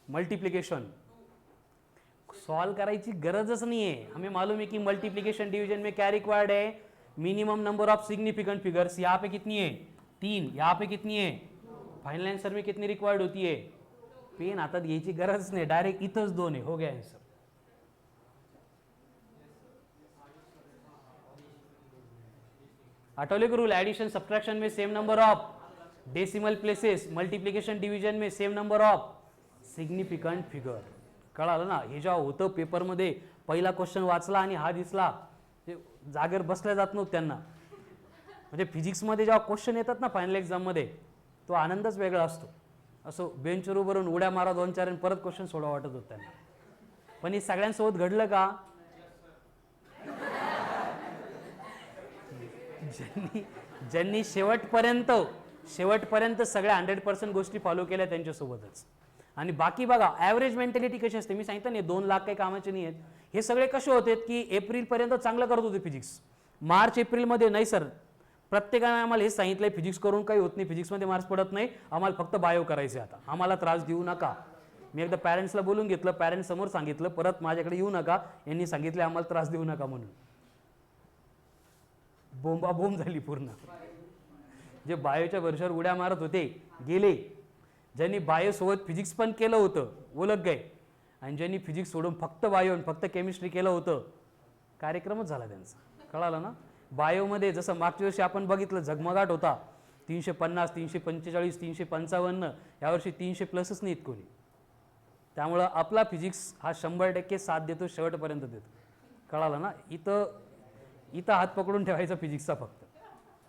multiplication solve करायची गरजच नहीं है. हमें मालूम है कि मल्टीप्लिकेशन डिवीजन में क्या रिक्वायर्ड है, minimum number of significant figures. यहाँ पे कितनी है 3, यहाँ पे कितनी है, फाइनल आंसर में कितनी रिक्वायर्ड होती है. पेन हातात घ्यायची गरज नाही, डायरेक्ट इथंच 2 आहे, हो गया आंसर. आठवले का रूल, एडिशन सब्ट्रैक्शन में same number of decimal places, multiplication division में same number of significant figure. कळालं ना. हे जेव्हा होतं पेपरमध्ये, पहिला क्वेश्चन वाचला आणि हा दिसला, ते जागेवर बसल्या जात नव्हतं त्यांना. म्हणजे फिजिक्समध्ये जेव्हा क्वेश्चन येतात ना फायनल एक्झाममध्ये, तो आनंदच वेगळा असतो. असं बेंचवर उभं उड्या मारा 2-4 आणि परत क्वेश्चन सोडवा वाटत होतं त्यांना. पण हे सगळ्यांसोबत घडलं का. ज्यांनी शेवटपर्यंत सगळ्या 100% गोष्टी फॉलो केल्या त्यांच्यासोबतच. आणि बाकी बघा ॲव्हरेज मेंटॅलिटी कशी असते. मी सांगितलं नाही 2 लाख काही कामाचे नाही आहेत. हे सगळे कसे होते की एप्रिलपर्यंत चांगलं करत होते फिजिक्स, मार्च एप्रिलमध्ये नाही सर, प्रत्येकाने आम्हाला हेच सांगितलंय फिजिक्स करून काही होत नाही, फिजिक्समध्ये मार्क्स पडत नाही, आम्हाला फक्त बायो करायचे, आता आम्हाला त्रास देऊ नका. मी एकदा पॅरेंट्सला बोलून घेतलं, पॅरेंट्स समोर सांगितलं, परत माझ्याकडे येऊ नका, यांनी सांगितले आम्हाला त्रास देऊ नका म्हणून. बोंबाबोंब झाली पूर्ण. जे बायोच्या वर्षावर उड्या मारत होते गेले, ज्यांनी बायोसोबत फिजिक्स पण केलं होतं ओळख गए, आणि ज्यांनी फिजिक्स सोडून फक्त बायो आणि फक्त केमिस्ट्री केलं होतं, कार्यक्रमच झाला त्यांचा. कळालं ना. बायोमध्ये जसं मागच्या वर्षी आपण बघितलं झगमगाट होता, 350, 345, 355, यावर्षी 300 प्लसच नाहीत कोणी. त्यामुळं आपला फिजिक्स हा 100% साथ देतो, शेवटपर्यंत देतो. कळालं ना. इथं हात पकडून ठेवायचा फिजिक्सचा फक्त.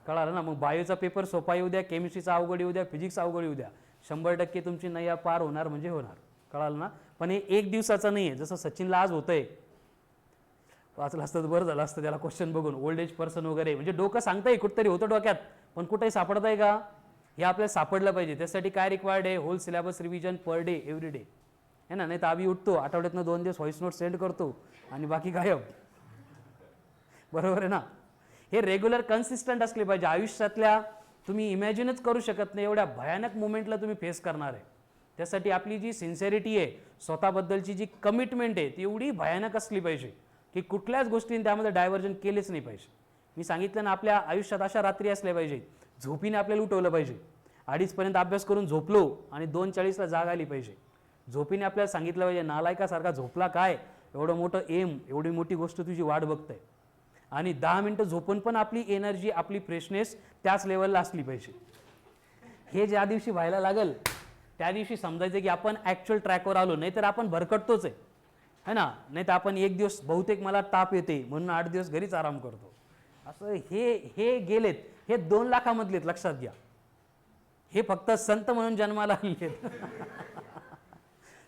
कळालं ना. मग बायोचा पेपर सोपा येऊ द्या, केमिस्ट्रीचा अवघड येऊ द्या, फिजिक्स अवघड येऊ द्या, 100% तुमची नैया पार होणार म्हणजे होणार. कळालं ना. पण हे एक दिवसाचं नाही आहे. जसं सचिनला आज होतंय, वाचलं असतं तर बरं झालं असतं त्याला क्वेश्चन बघून, ओल्ड एज पर्सन वगैरे, म्हणजे डोकं सांगताय कुठतरी होतं डोक्यात, पण कुठेही सापडत आहे का, हे आपल्याला सापडलं पाहिजे. त्यासाठी काय रिक्वायर्ड आहे, whole syllabus revision per day, every day, है ना. नाही तर आम्ही उठतो आठवड्यातनं 2 दिवस व्हॉइस नोट सेंड करतो आणि बाकी गायब. बरोबर आहे ना. हे रेग्युलर कन्सिस्टंट असले पाहिजे. आयुष्यातल्या तुम्ही इमॅजिनच करू शकत नाही एवढ्या भयानक मुवमेंटला तुम्ही फेस करणार आहे. त्यासाठी आपली जी सिन्सिअरिटी आहे, स्वतःबद्दलची जी कमिटमेंट आहे, ती एवढी भयानक असली पाहिजे की कुठल्याच गोष्टीने त्यामध्ये डायव्हर्जन केलेच नाही पाहिजे. मी सांगितलं ना, आपल्या आयुष्यात अशा रात्री असल्या पाहिजे, झोपीने आपल्याला उठवलं पाहिजे. 2:30 पर्यंत अभ्यास करून झोपलो आणि 2:40ला जाग आली पाहिजे. झोपीने आपल्याला सांगितलं पाहिजे, नालायकासारखा झोपला काय, एवढं मोठं एम, एवढी मोठी गोष्ट तुझी वाट बघते. आणि 10 मिनटं झोपून पण आपली एनर्जी, आपली फ्रेशनेस त्याच लेवलला असली पाहिजे. हे ज्या दिवशी व्हायला लागेल त्या दिवशी समजायचं की आपण ॲक्च्युअल ट्रॅकवर आलो. नाही तर आपण भरकटतोच आहे ना. नाही तर आपण एक दिवस बहुतेक मला ताप येते म्हणून 8 दिवस घरीच आराम करतो. असं हे गेलेत, हे 2 लाखामधलेत, लक्षात घ्या. हे फक्त संत म्हणून जन्माला आलेत.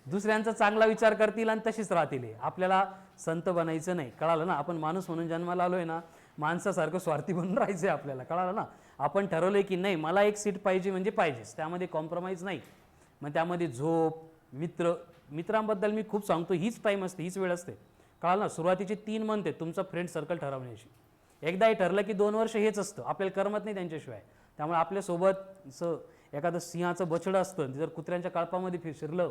दुसऱ्यांचा चांगला विचार करतील आणि तशीच राहतील. आपल्याला संत बनायचं नाही. कळालं ना. आपण माणूस म्हणून जन्माला आलोय ना, माणसासारखं स्वार्थी बनून राहायचंय आपल्याला. कळालं ना. आपण ठरवलंय की नाही, मला एक सीट पाहिजे म्हणजे पाहिजेच, त्यामध्ये कॉम्प्रोमाइज नाही. मग त्यामध्ये झोप, मित्रांबद्दल मी खूप सांगतो, हीच टाईम असते, हीच वेळ असते. कळालं ना. सुरुवातीचे 3 मंथ आहेत तुमचं फ्रेंड सर्कल ठरवण्याची. एकदा हे ठरलं की 2 वर्ष हेच असतं, आपल्याला करमत नाही त्यांच्याशिवाय. त्यामुळे आपल्यासोबत असं एखादं सिंहाचं बछडं असतं, जर कुत्र्यांच्या कळपामध्ये शिरलं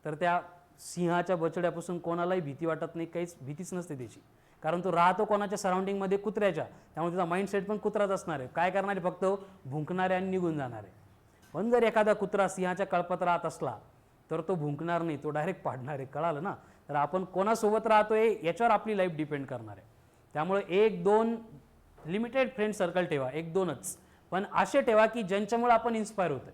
तर त्या सिंहाच्या बछड्यापासून कोणालाही भीती वाटत नाही, काहीच भीतीच नसते त्याची. कारण तो राहतो कोणाच्या सराउंडिंगमध्ये, कुत्र्याच्या. त्यामुळे त्याचा माइंडसेट पण कुत्राच असणार आहे. काय करणार आहे, फक्त भुंकणारे आणि निघून जाणार आहे. पण जर एखादा कुत्रा सिंहाच्या कळपात राहत असला तर तो भुंकणार नाही, तो डायरेक्ट पाडणार आहे. कळालं ना. तर आपण कोणासोबत राहतोय याच्यावर आपली लाईफ डिपेंड करणार आहे. त्यामुळे 1-2 लिमिटेड फ्रेंड सर्कल ठेवा, 1-2च, पण असे ठेवा की ज्यांच्यामुळे आपण इन्स्पायर होतोय.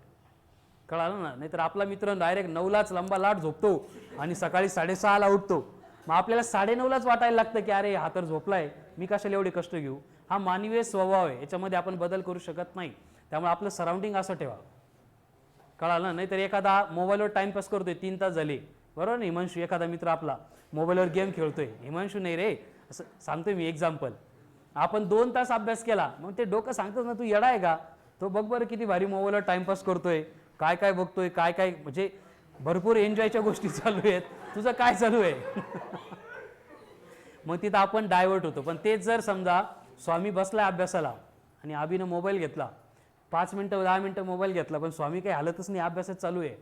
कळालं ना? नाहीतर आपला मित्र डायरेक्ट 9लाच लंबा लाट झोपतो आणि सकाळी 6:30ला उठतो. मग आपल्याला 9:30लाच वाटायला लागतं की अरे हा तर झोपलाय, मी कशाला एवढे कष्ट घेऊ. हा मानवीय स्वभाव आहे, याच्यामध्ये आपण बदल करू शकत नाही. त्यामुळे आपलं सराउंडिंग असं ठेवा. कळालं ना? नाहीतर एखादा मोबाईलवर टाइमपास करतोय 3 तास झाले, बरोबर ना? हिमांशू एखादा मित्र आपला मोबाईलवर गेम खेळतोय, हिमांशू नाही रे, असं सांगतोय मी एक्झाम्पल. आपण 2 तास अभ्यास केला, मग ते डोकं सांगतोच ना तू येडा आहे का, तो बघ बरं किती भारी मोबाईलवर टाइमपास करतोय, काय काय बघतोय, काय काय म्हणजे भरपूर एन्जॉयच्या गोष्टी चालू आहेत, तुझं काय चालू आहे. मग तिथं आपण डायव्हर्ट होतो. पण तेच जर समजा स्वामी बसलाय अभ्यासाला आणि अभिनं मोबाईल घेतला, 5 मिनटं 10 मिनटं मोबाईल घेतला, पण स्वामी काही हालतच नाही, अभ्यासात चालू आहे,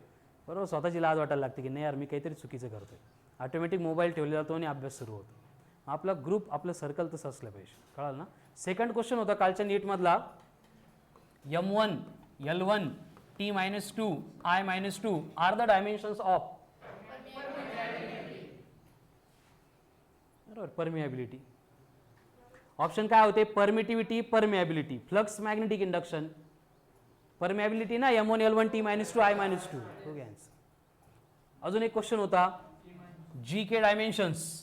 बरोबर. स्वतःची लाज वाटायला लागते की नाही यार मी काहीतरी चुकीचं करतोय. ऑटोमॅटिक मोबाईल ठेवला जातो आणि अभ्यास सुरू होतो. आपला ग्रुप आपलं सर्कल तसं असलं पाहिजे. कळालं ना? सेकंड क्वेश्चन होता कालच्या नीटमधला, M1 L1 T-2 I-2 are the dimensions of, बरोबर, परमिएबिलिटी. ऑप्शन काय होते? Permittivity, permeability, flux, magnetic induction. Permeability ना M1 L1 T-2 I-2. हो गया आन्सर. अजून एक क्वेश्चन होता, जी के डायमेन्शन्स,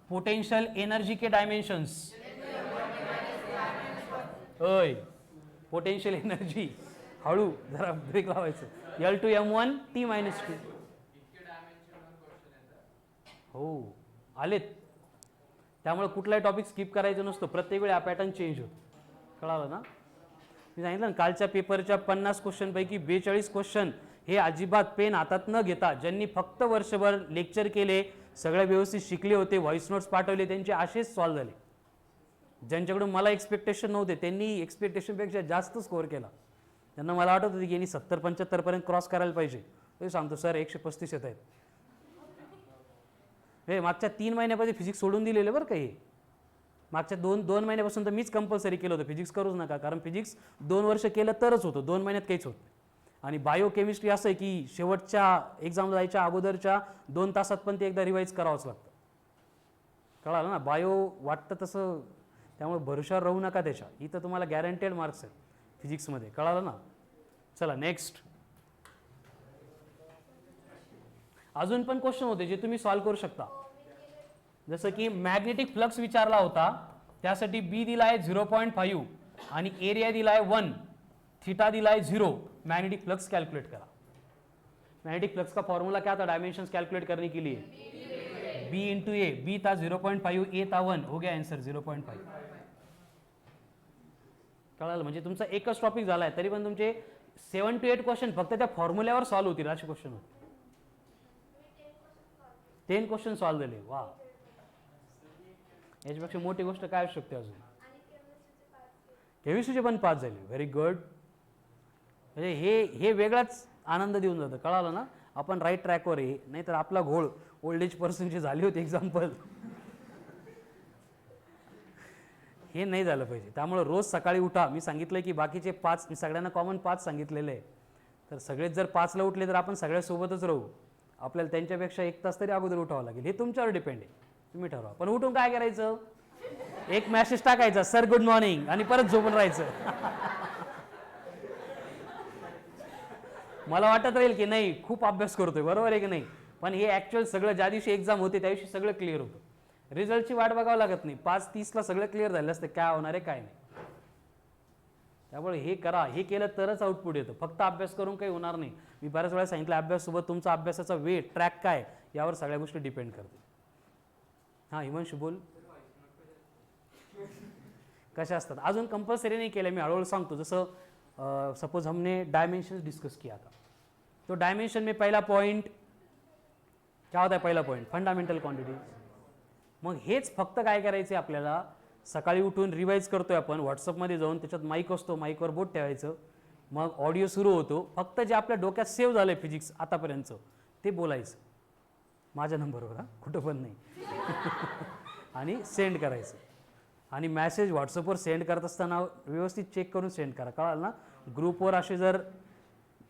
पोटेंशियल एनर्जी के डायमेन्शन्स. ओय, पोटेंशियल एनर्जी, हळू जरा ब्रेक लावायचं. L2 M1 T-2. हो आलेत. त्यामुळे कुठलाही टॉपिक स्किप करायचं नसतो, प्रत्येक वेळी हा पॅटर्न चेंज होतो. कळालं ना? मी सांगितलं ना कालच्या पेपरच्या 50 क्वेश्चन पैकी 42 क्वेश्चन हे अजिबात पेन हातात न घेता, ज्यांनी फक्त वर्षभर लेक्चर केले, सगळ्या व्यवस्थित शिकले होते, व्हॉइस नोट्स पाठवले, त्यांचे असेच सॉल्व झाले. ज्यांच्याकडून मला एक्सपेक्टेशन नव्हते त्यांनी एक्सपेक्टेशनपेक्षा जास्त स्कोअर केला. त्यांना मला वाटत होतं की यांनी 70-75 पर्यंत क्रॉस करायला पाहिजे. ते सांगतो सर 135 येत आहेत. हे मागच्या 3 महिन्यामध्ये फिजिक्स सोडून दिलेले बरं का. हे मागच्या 2 महिन्यापासून तर मीच कंपल्सरी केलं होतं फिजिक्स करूच नका, कारण फिजिक्स 2 वर्ष केलं तरच होतं, 2 महिन्यात काहीच होत नाही. आणि बायो केमिस्ट्री असं आहे की शेवटच्या एक्झाम जायच्या अगोदरच्या 2 तासात पण ते एकदा रिवाईज करावंच लागतं. कळालं ना? बायो वाटतं तसं, त्यामुळे भरोशावर राहू नका त्याच्या. इथं तुम्हाला गॅरंटेड मार्क्स आहेत फिजिक्समध्ये. कळालं ना? चला नेक्स्ट. अजून पण क्वेश्चन होते जे तुम्ही सॉल्व्ह करू शकता. जसं की मॅग्नेटिक फ्लक्स विचारला होता, त्यासाठी बी दिलाय 0.5 आणि एरिया दिलाय 1, थीटा दिलाय 0. मैग्नेटिक फ्लक्स कैलकुलेट करा. मैग्नेटिक फ्लक्स का फॉर्मूला क्या था डायमेंशंस कैलकुलेट करने के लिए? B इंटू ए. बी था 0.5, ए था 1, हो गया आंसर 0.5. कळालं? म्हणजे तुमचा एकच टॉपिक झालाय तरी पण तुमचे 7 to 8 क्वेश्चन फक्त त्या फॉर्म्युल्यावर सॉल्व्ह होतील असे क्वेश्चन होते. 10 क्वेश्चन सॉल्व्ह झाले. वा, याच्यापेक्षा मोठी गोष्ट काय असू शकते अजून? केमिस्ट्रीचे पण 5 झाले. Very good. म्हणजे हे वेगळाच आनंद देऊन जातं. कळालं ना? आपण राईट ट्रॅकवर आहे. नाहीतर आपला घोळ ओल्ड एज पर्सनची झाली होती एक्झाम्पल. हे नाही झालं पाहिजे. त्यामुळे रोज सकाळी उठा. मी सांगितलंय की बाकीचे 5 मी सगळ्यांना कॉमन 5 सांगितलेले आहे. तर सगळेच जर 5ला उठले तर आपण सगळ्यासोबतच राहू. आपल्याला त्यांच्यापेक्षा 1 तास तरी अगोदर उठावं लागेल. हे तुमच्यावर डिपेंड आहे, तुम्ही ठरवा. पण उठून काय करायचं? एक मेसेज टाकायचा, सर गुड मॉर्निंग, आणि परत झोपून राहायचं. मला वाटत राहील की नाही खूप अभ्यास करतोय, बरोबर आहे की नाही? पण हे ऍक्च्युअल सगळं ज्या दिवशी एक्झाम होते त्या दिवशी सगळं क्लिअर होतं. रिझल्टची वाट बघावं लागत नाही. 5:30ला सगळं क्लिअर झालं असतं काय होणार आहे काय नाही. त्यामुळे हे करा. हे केलं तरच आउटपुट येतं. फक्त अभ्यास करून काही होणार नाही. मी बऱ्याच वेळा सांगितलं अभ्यास सोबत तुमचा अभ्यासाचा वे ट्रॅक काय यावर सगळ्या गोष्टी डिपेंड करते. हां हिमांशू बोल. कशा असतात अजून कंपल्सरी नाही केलं, मी हळूहळू सांगतो. जसं सपोज हमने डायमेंशन डिस्कस किया था, तो डायमेंशन में पहला पॉइंट क्या होता है? पहला पॉइंट फंडामेंटल क्वांटिटीज. मग हेच फक्त काय करायचे आपल्याला, सकाळी उठून रिवाइज करतोय आपण, व्हॉट्सअपमध्ये जाऊन त्याच्यात माईक असतो, माईकवर बोट ठेवायचं, मग ऑडिओ सुरू होतो. फक्त जे आपल्या डोक्यात सेव्ह झालंय फिजिक्स आतापर्यंतचं ते बोलायचं माझ्या नंबरवर, हां कुठं पण नाही. आणि सेंड करायचं. आणि मॅसेज व्हॉट्सअपवर सेंड करत असताना व्यवस्थित चेक करून सेंड करा. कळालं ना? ग्रुपवर असे जर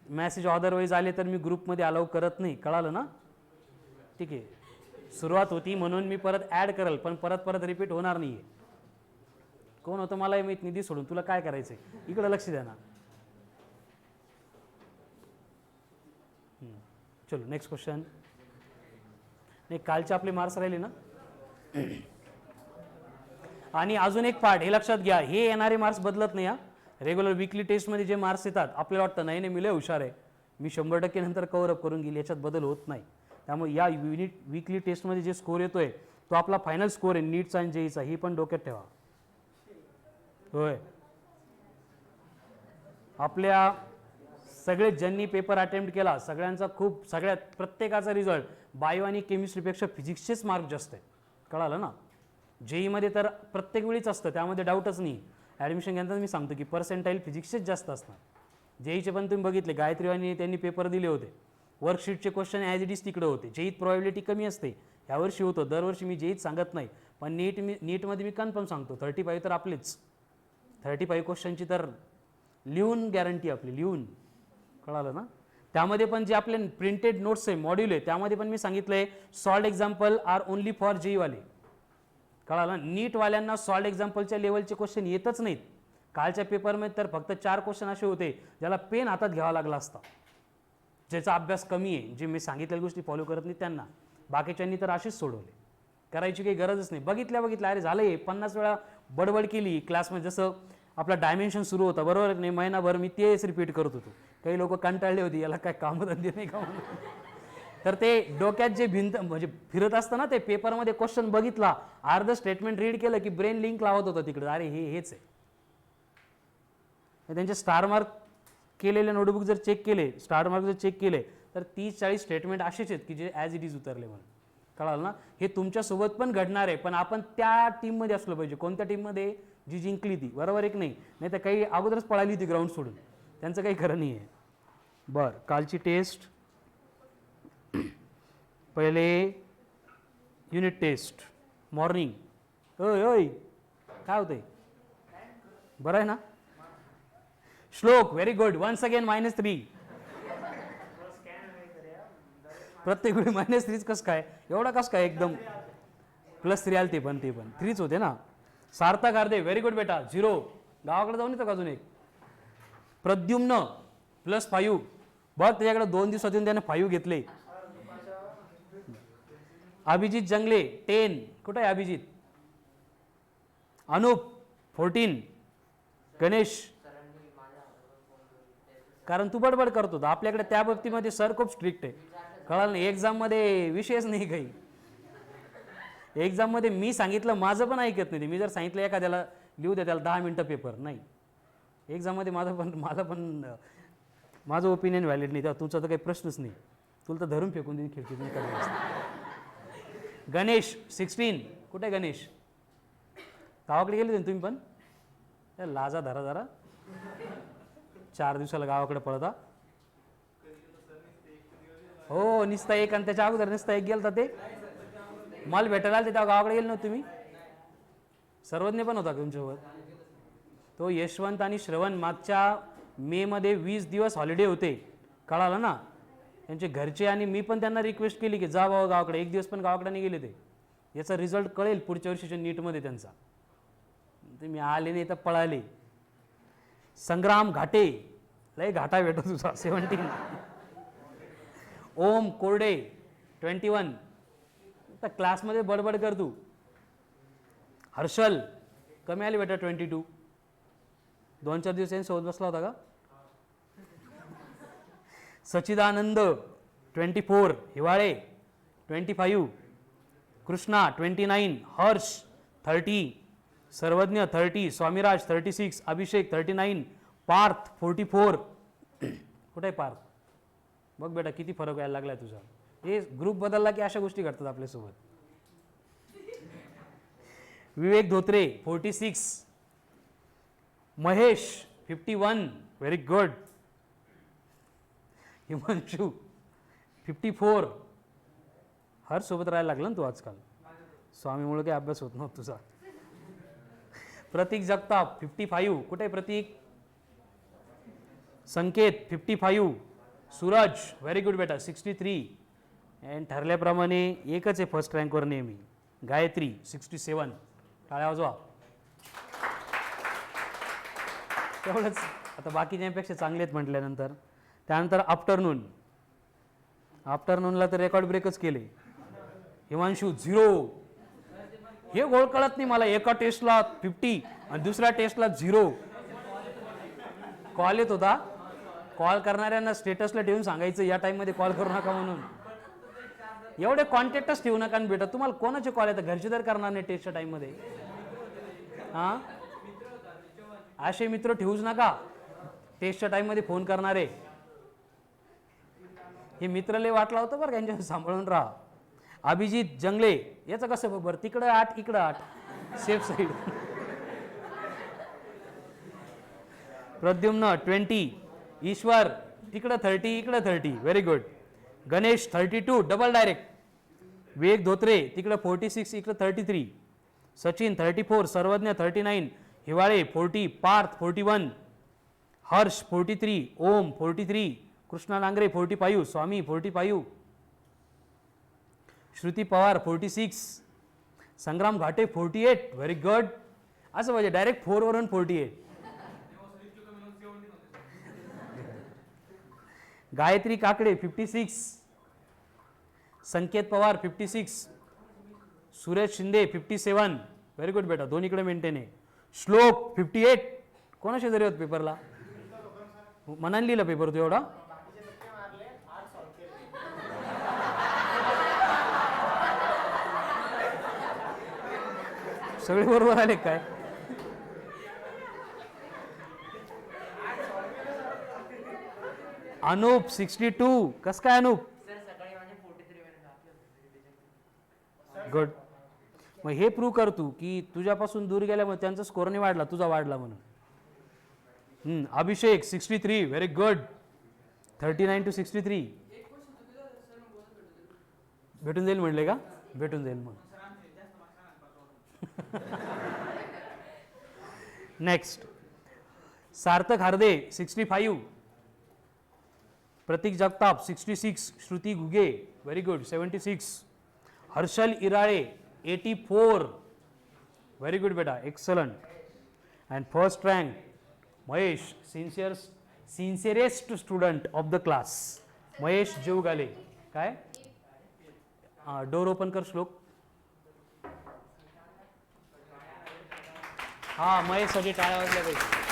मॅसेज अदरवाईज आले तर मी ग्रुपमध्ये अलाउ करत नाही. कळालं ना? ठीक आहे. सुरुवात होती म्हणून मी परत ॲड करेल, पण परत रिपीट होणार नाही आहे. कोण होतं मलाही माहीत निधी सोडून, तुला काय करायचंय, इकडे लक्ष द्या ना. चलो नेक्स्ट क्वेश्चन. नाही, कालचे आपले मार्क्स राहिले ना. आणि अजून एक पार्ट हे लक्षात घ्या, हे येणारे मार्क्स बदलत नाही. हा रेग्युलर वीकली टेस्टमध्ये जे मार्क्स येतात आपल्याला वाटतं नाही नाही मी लय हुशार आहे, मी 100% नंतर कव्हर अप करून गेली, याच्यात बदल होत नाही. त्यामुळे या वीकली टेस्टमध्ये जे स्कोर येतोय तो आपला फायनल स्कोर आहे नीटचा आणि जेईचा, ही पण डोक्यात ठेवा. होय, आपल्या सगळे ज्यांनी पेपर अटेम्प्ट केला सगळ्यांचा सगळ्यात प्रत्येकाचा रिझल्ट बायो आणि केमिस्ट्रीपेक्षा फिजिक्सचेच मार्क जास्त आहे. कळालं ना. जेईमध्ये तर प्रत्येक वेळीच असतं, त्यामध्ये डाऊटच नाही. ॲडमिशन घेताना मी सांगतो की पर्सेंटाईल फिजिक्सचेच जास्त असणार. जेईचे पण तुम्ही बघितले, गायत्री आणि त्यांनी पेपर दिले होते, वर्कशीटचे क्वेश्चन ॲज इट इज तिकडे होते. जेईत प्रॉबिलिटी कमी असते, ह्यावर्षी होतं, दरवर्षी मी जेईत सांगत नाही, पण नीटमध्ये मी कन्फर्म सांगतो 35 तर आपलेच. 35 क्वेश्चनची तर लिहून गॅरंटी आपली, लिहून. कळालं ना. त्यामध्ये पण जे आपले प्रिंटेड नोट्स आहे, मॉड्यूल आहे, त्यामध्ये पण मी सांगितलंय solved example are only for जेईवाले. कळालं. नीटवाल्यांना सॉल्ड एक्झाम्पलच्या लेवलचे क्वेश्चन येतच नाहीत. कालच्या पेपरमध्ये तर फक्त 4 क्वेश्चन असे होते ज्याला पेन हातात घ्यावा लागला असता, ज्याचा अभ्यास कमी आहे, जे मी सांगितलेल्या गोष्टी फॉलो करत नाही त्यांना. बाकीच्यांनी तर असेच सोडवले, करायची काही गरजच नाही. बघितल्या अरे झालं, 50 वेळा बडबड केली क्लासमध्ये. जसं आपला डायमेन्शन सुरू होता बरोबर नाही, महिनाभर मी तेच रिपीट करत होतो. काही लोक कंटाळले होते, याला काय कामधंदे नाही का म्हणून. तर ते डोक्यात जे भिंत म्हणजे फिरत असतं ना, ते पेपरमध्ये क्वेश्चन बघितला, अर्ध स्टेटमेंट रीड केलं की ब्रेन लिंक लावत होतं तिकडे, अरे हेच आहे. त्यांचे स्टार मार्क केलेले नोटबुक जर चेक केले, स्टार मार्क जर चेक केले तर 30-40 स्टेटमेंट असेच आहेत की जे ॲज इट इज उतरले म्हणून. कळालं ना. हे तुमच्यासोबत पण घडणार आहे, पण आपण त्या टीममध्ये असलो पाहिजे. कोणत्या टीममध्ये? जी जिंकली ती, बरोबर एक नाही, नाही तर काही अगोदरच पळाली होती ग्राउंड सोडून, त्यांचं काही खरं नाही आहे. बरं, कालची टेस्ट. पहिले युनिट टेस्ट मॉर्निंग. ओय ओय काय होतंय, बरं आहे ना. श्लोक व्हेरी गुड. Once again -3. प्रत्येक वेळी -3 कसं काय, एवढा कसं काय एकदम. +3 आले ते पण 3च होते ना. सार्थक अर्धे व्हेरी गुड बेटा. 0. गावाकडे जाऊन येतो का अजून एक. प्रद्युम्न +5. बघ त्याच्याकडे 2 दिवसात येऊन त्याने 5 घेतले. अभिजित जंगले 10. कुठे आहे अभिजित. अनुप 14. गणेश, कारण तू बडबड करतो आपल्याकडे त्या बाबतीमध्ये सर खूप स्ट्रिक्ट आहे. कळालं नाही. एक्झाममध्ये विषयच नाही काही. एक्झाममध्ये मी सांगितलं माझं पण ऐकत नाही. मी जर सांगितलं एखाद्याला लिहू द्या, त्याला 10 मिनटं पेपर नाही. एक्झाममध्ये माझं ओपिनियन व्हॅलिड नाही, तेव्हा तुमचा तर काही प्रश्नच नाही. तुला तर धरून फेकून देईन खिडकीतून. गणेश 16. कुठे आहे गणेश. गावाकडे गेले होते तुम्ही पण. लाजा धरा जरा. 4 दिवसाला गावाकडे पळता. हो निसता एक, आणि त्याच्या अगोदर निसता एक गेलता ते मला भेटायला आले, तेव्हा गावाकडे गेले नव्हते तुम्ही. सर्वज्ञ पण होता तुमच्यासोबत. तो यशवंत आणि श्रवण मागच्या मे मध्ये 20 दिवस हॉलिडे होते. कळालं ना. त्यांचे घरचे आणि मी पण त्यांना रिक्वेस्ट केली की जा बाबा गावाकडे. 1 दिवस पण गावाकडे नाही गेले ते. याचा रिझल्ट कळेल पुढच्या वर्षीच्या नीटमध्ये त्यांचा. ते मी आले नाही तर पळाले. संग्राम घाटे लय घाटा भेटो तुझा 17. ओम कोरडे 21. तर क्लासमध्ये बडबड कर तू. हर्षल कमी आली बेटा 22. 2-4 दिवस यांनी सोबत बसला होता का. सचिदानंद 24. हिवाळे 25. कृष्णा 29. हर्ष 30. सर्वज्ञ 30. स्वामीराज 36. अभिषेक 39. पार्थ 44. कुठे आहे पार्थ. बघ बेटा किती फरक व्हायला लागलाय तुझा. हे ग्रुप बदलला की अशा गोष्टी घडतात आपल्यासोबत. विवेक धोत्रे 46. महेश 51. Very good. हिमांशू 54. हर सोबत राहायला लागला ना तू आजकाल. स्वामीमुळे काही अभ्यास होत नव्हता तुझा. प्रतीक जगताप 55. कुठे आहे प्रतीक. संकेत 55. सूरज व्हेरी गुड बेटा 63. अँड ठरल्याप्रमाणे एकच आहे फर्स्ट रँकवर नेहमी, गायत्री 67. टाळ्या वाजवा. तेवढंच. आता बाकीच्यांपेक्षा चांगले आहेत म्हटल्यानंतर. त्यानंतर आफ्टरनूनला तर रेकॉर्ड ब्रेकच केले. हिमांशू 0. हे गोळ कळत नाही मला. एका टेस्टला 50 आणि दुसऱ्या टेस्टला 0. कॉल येत होता. कॉल करणाऱ्यांना स्टेटसला ठेवून सांगायचं या टाईममध्ये कॉल करू नका म्हणून. एवढे कॉन्टॅक्टच ठेवू नका भेटत. तुम्हाला कोणाचे कॉल येतात? घरचे तर करणार नाही टेस्टच्या टाईममध्ये. हां, असे मित्र ठेवूच नका टेस्टच्या टाईममध्ये फोन करणारे. हे मित्र लय वाटला होतं बरं, यांच्यावर सांभाळून राहा. अभिजित जंगले, याचं कसं बरोबर? तिकडं 8 इकडं 8, सेफ साईड. प्रद्युम्न 20, ईश्वर तिकडं 30 इकडं 30, very good. Ganesh 32 double direct. Vivek Dhotre तिकडं 46 इकडं 33. Sachin 34, Sarvagya 39, Hiwale 40, Parth 41, Harsh 43, Om 43, Krishna Nangare 45, Swami 45, Shruti Pawar 46, Sangram Ghate 48, very good. असं म्हणजे डायरेक्ट 4 वरून 48. गायत्री काकडे 56, संकेत पवार 56, सुरेश शिंदे 57, व्हेरी गुड बेटा, दोन्हीकडे मेंटेन आहे. श्लोक 58, कोणाशी जरी होत पेपरला? मनाने लिहिला पेपर तू एवढा? सगळे बरोबर आले काय? अनूप 62, कस काय अनूप? गुड. मग हे प्रूव्ह कर तू की तुझ्यापासून दूर गेल्यामुळे त्यांचा स्कोर नाही वाढला, तुझा वाढला म्हणून. अभिषेक 63, व्हेरी गुड. 39 to 63. भेटून जाईल म्हणले का? भेटून जाईल मग. Next Sarthak Harde 65, Pratik Jagtap 66, Shruti Guge very good 76, Harshal Irale 84, very good बेटा, excellent. And first rank Mahesh, sincerest student of the class, Mahesh Jivgale. काय डोर ओपन कर श्लोक. हा महेश साठी टाळ्या वाजल्या पाहिजे.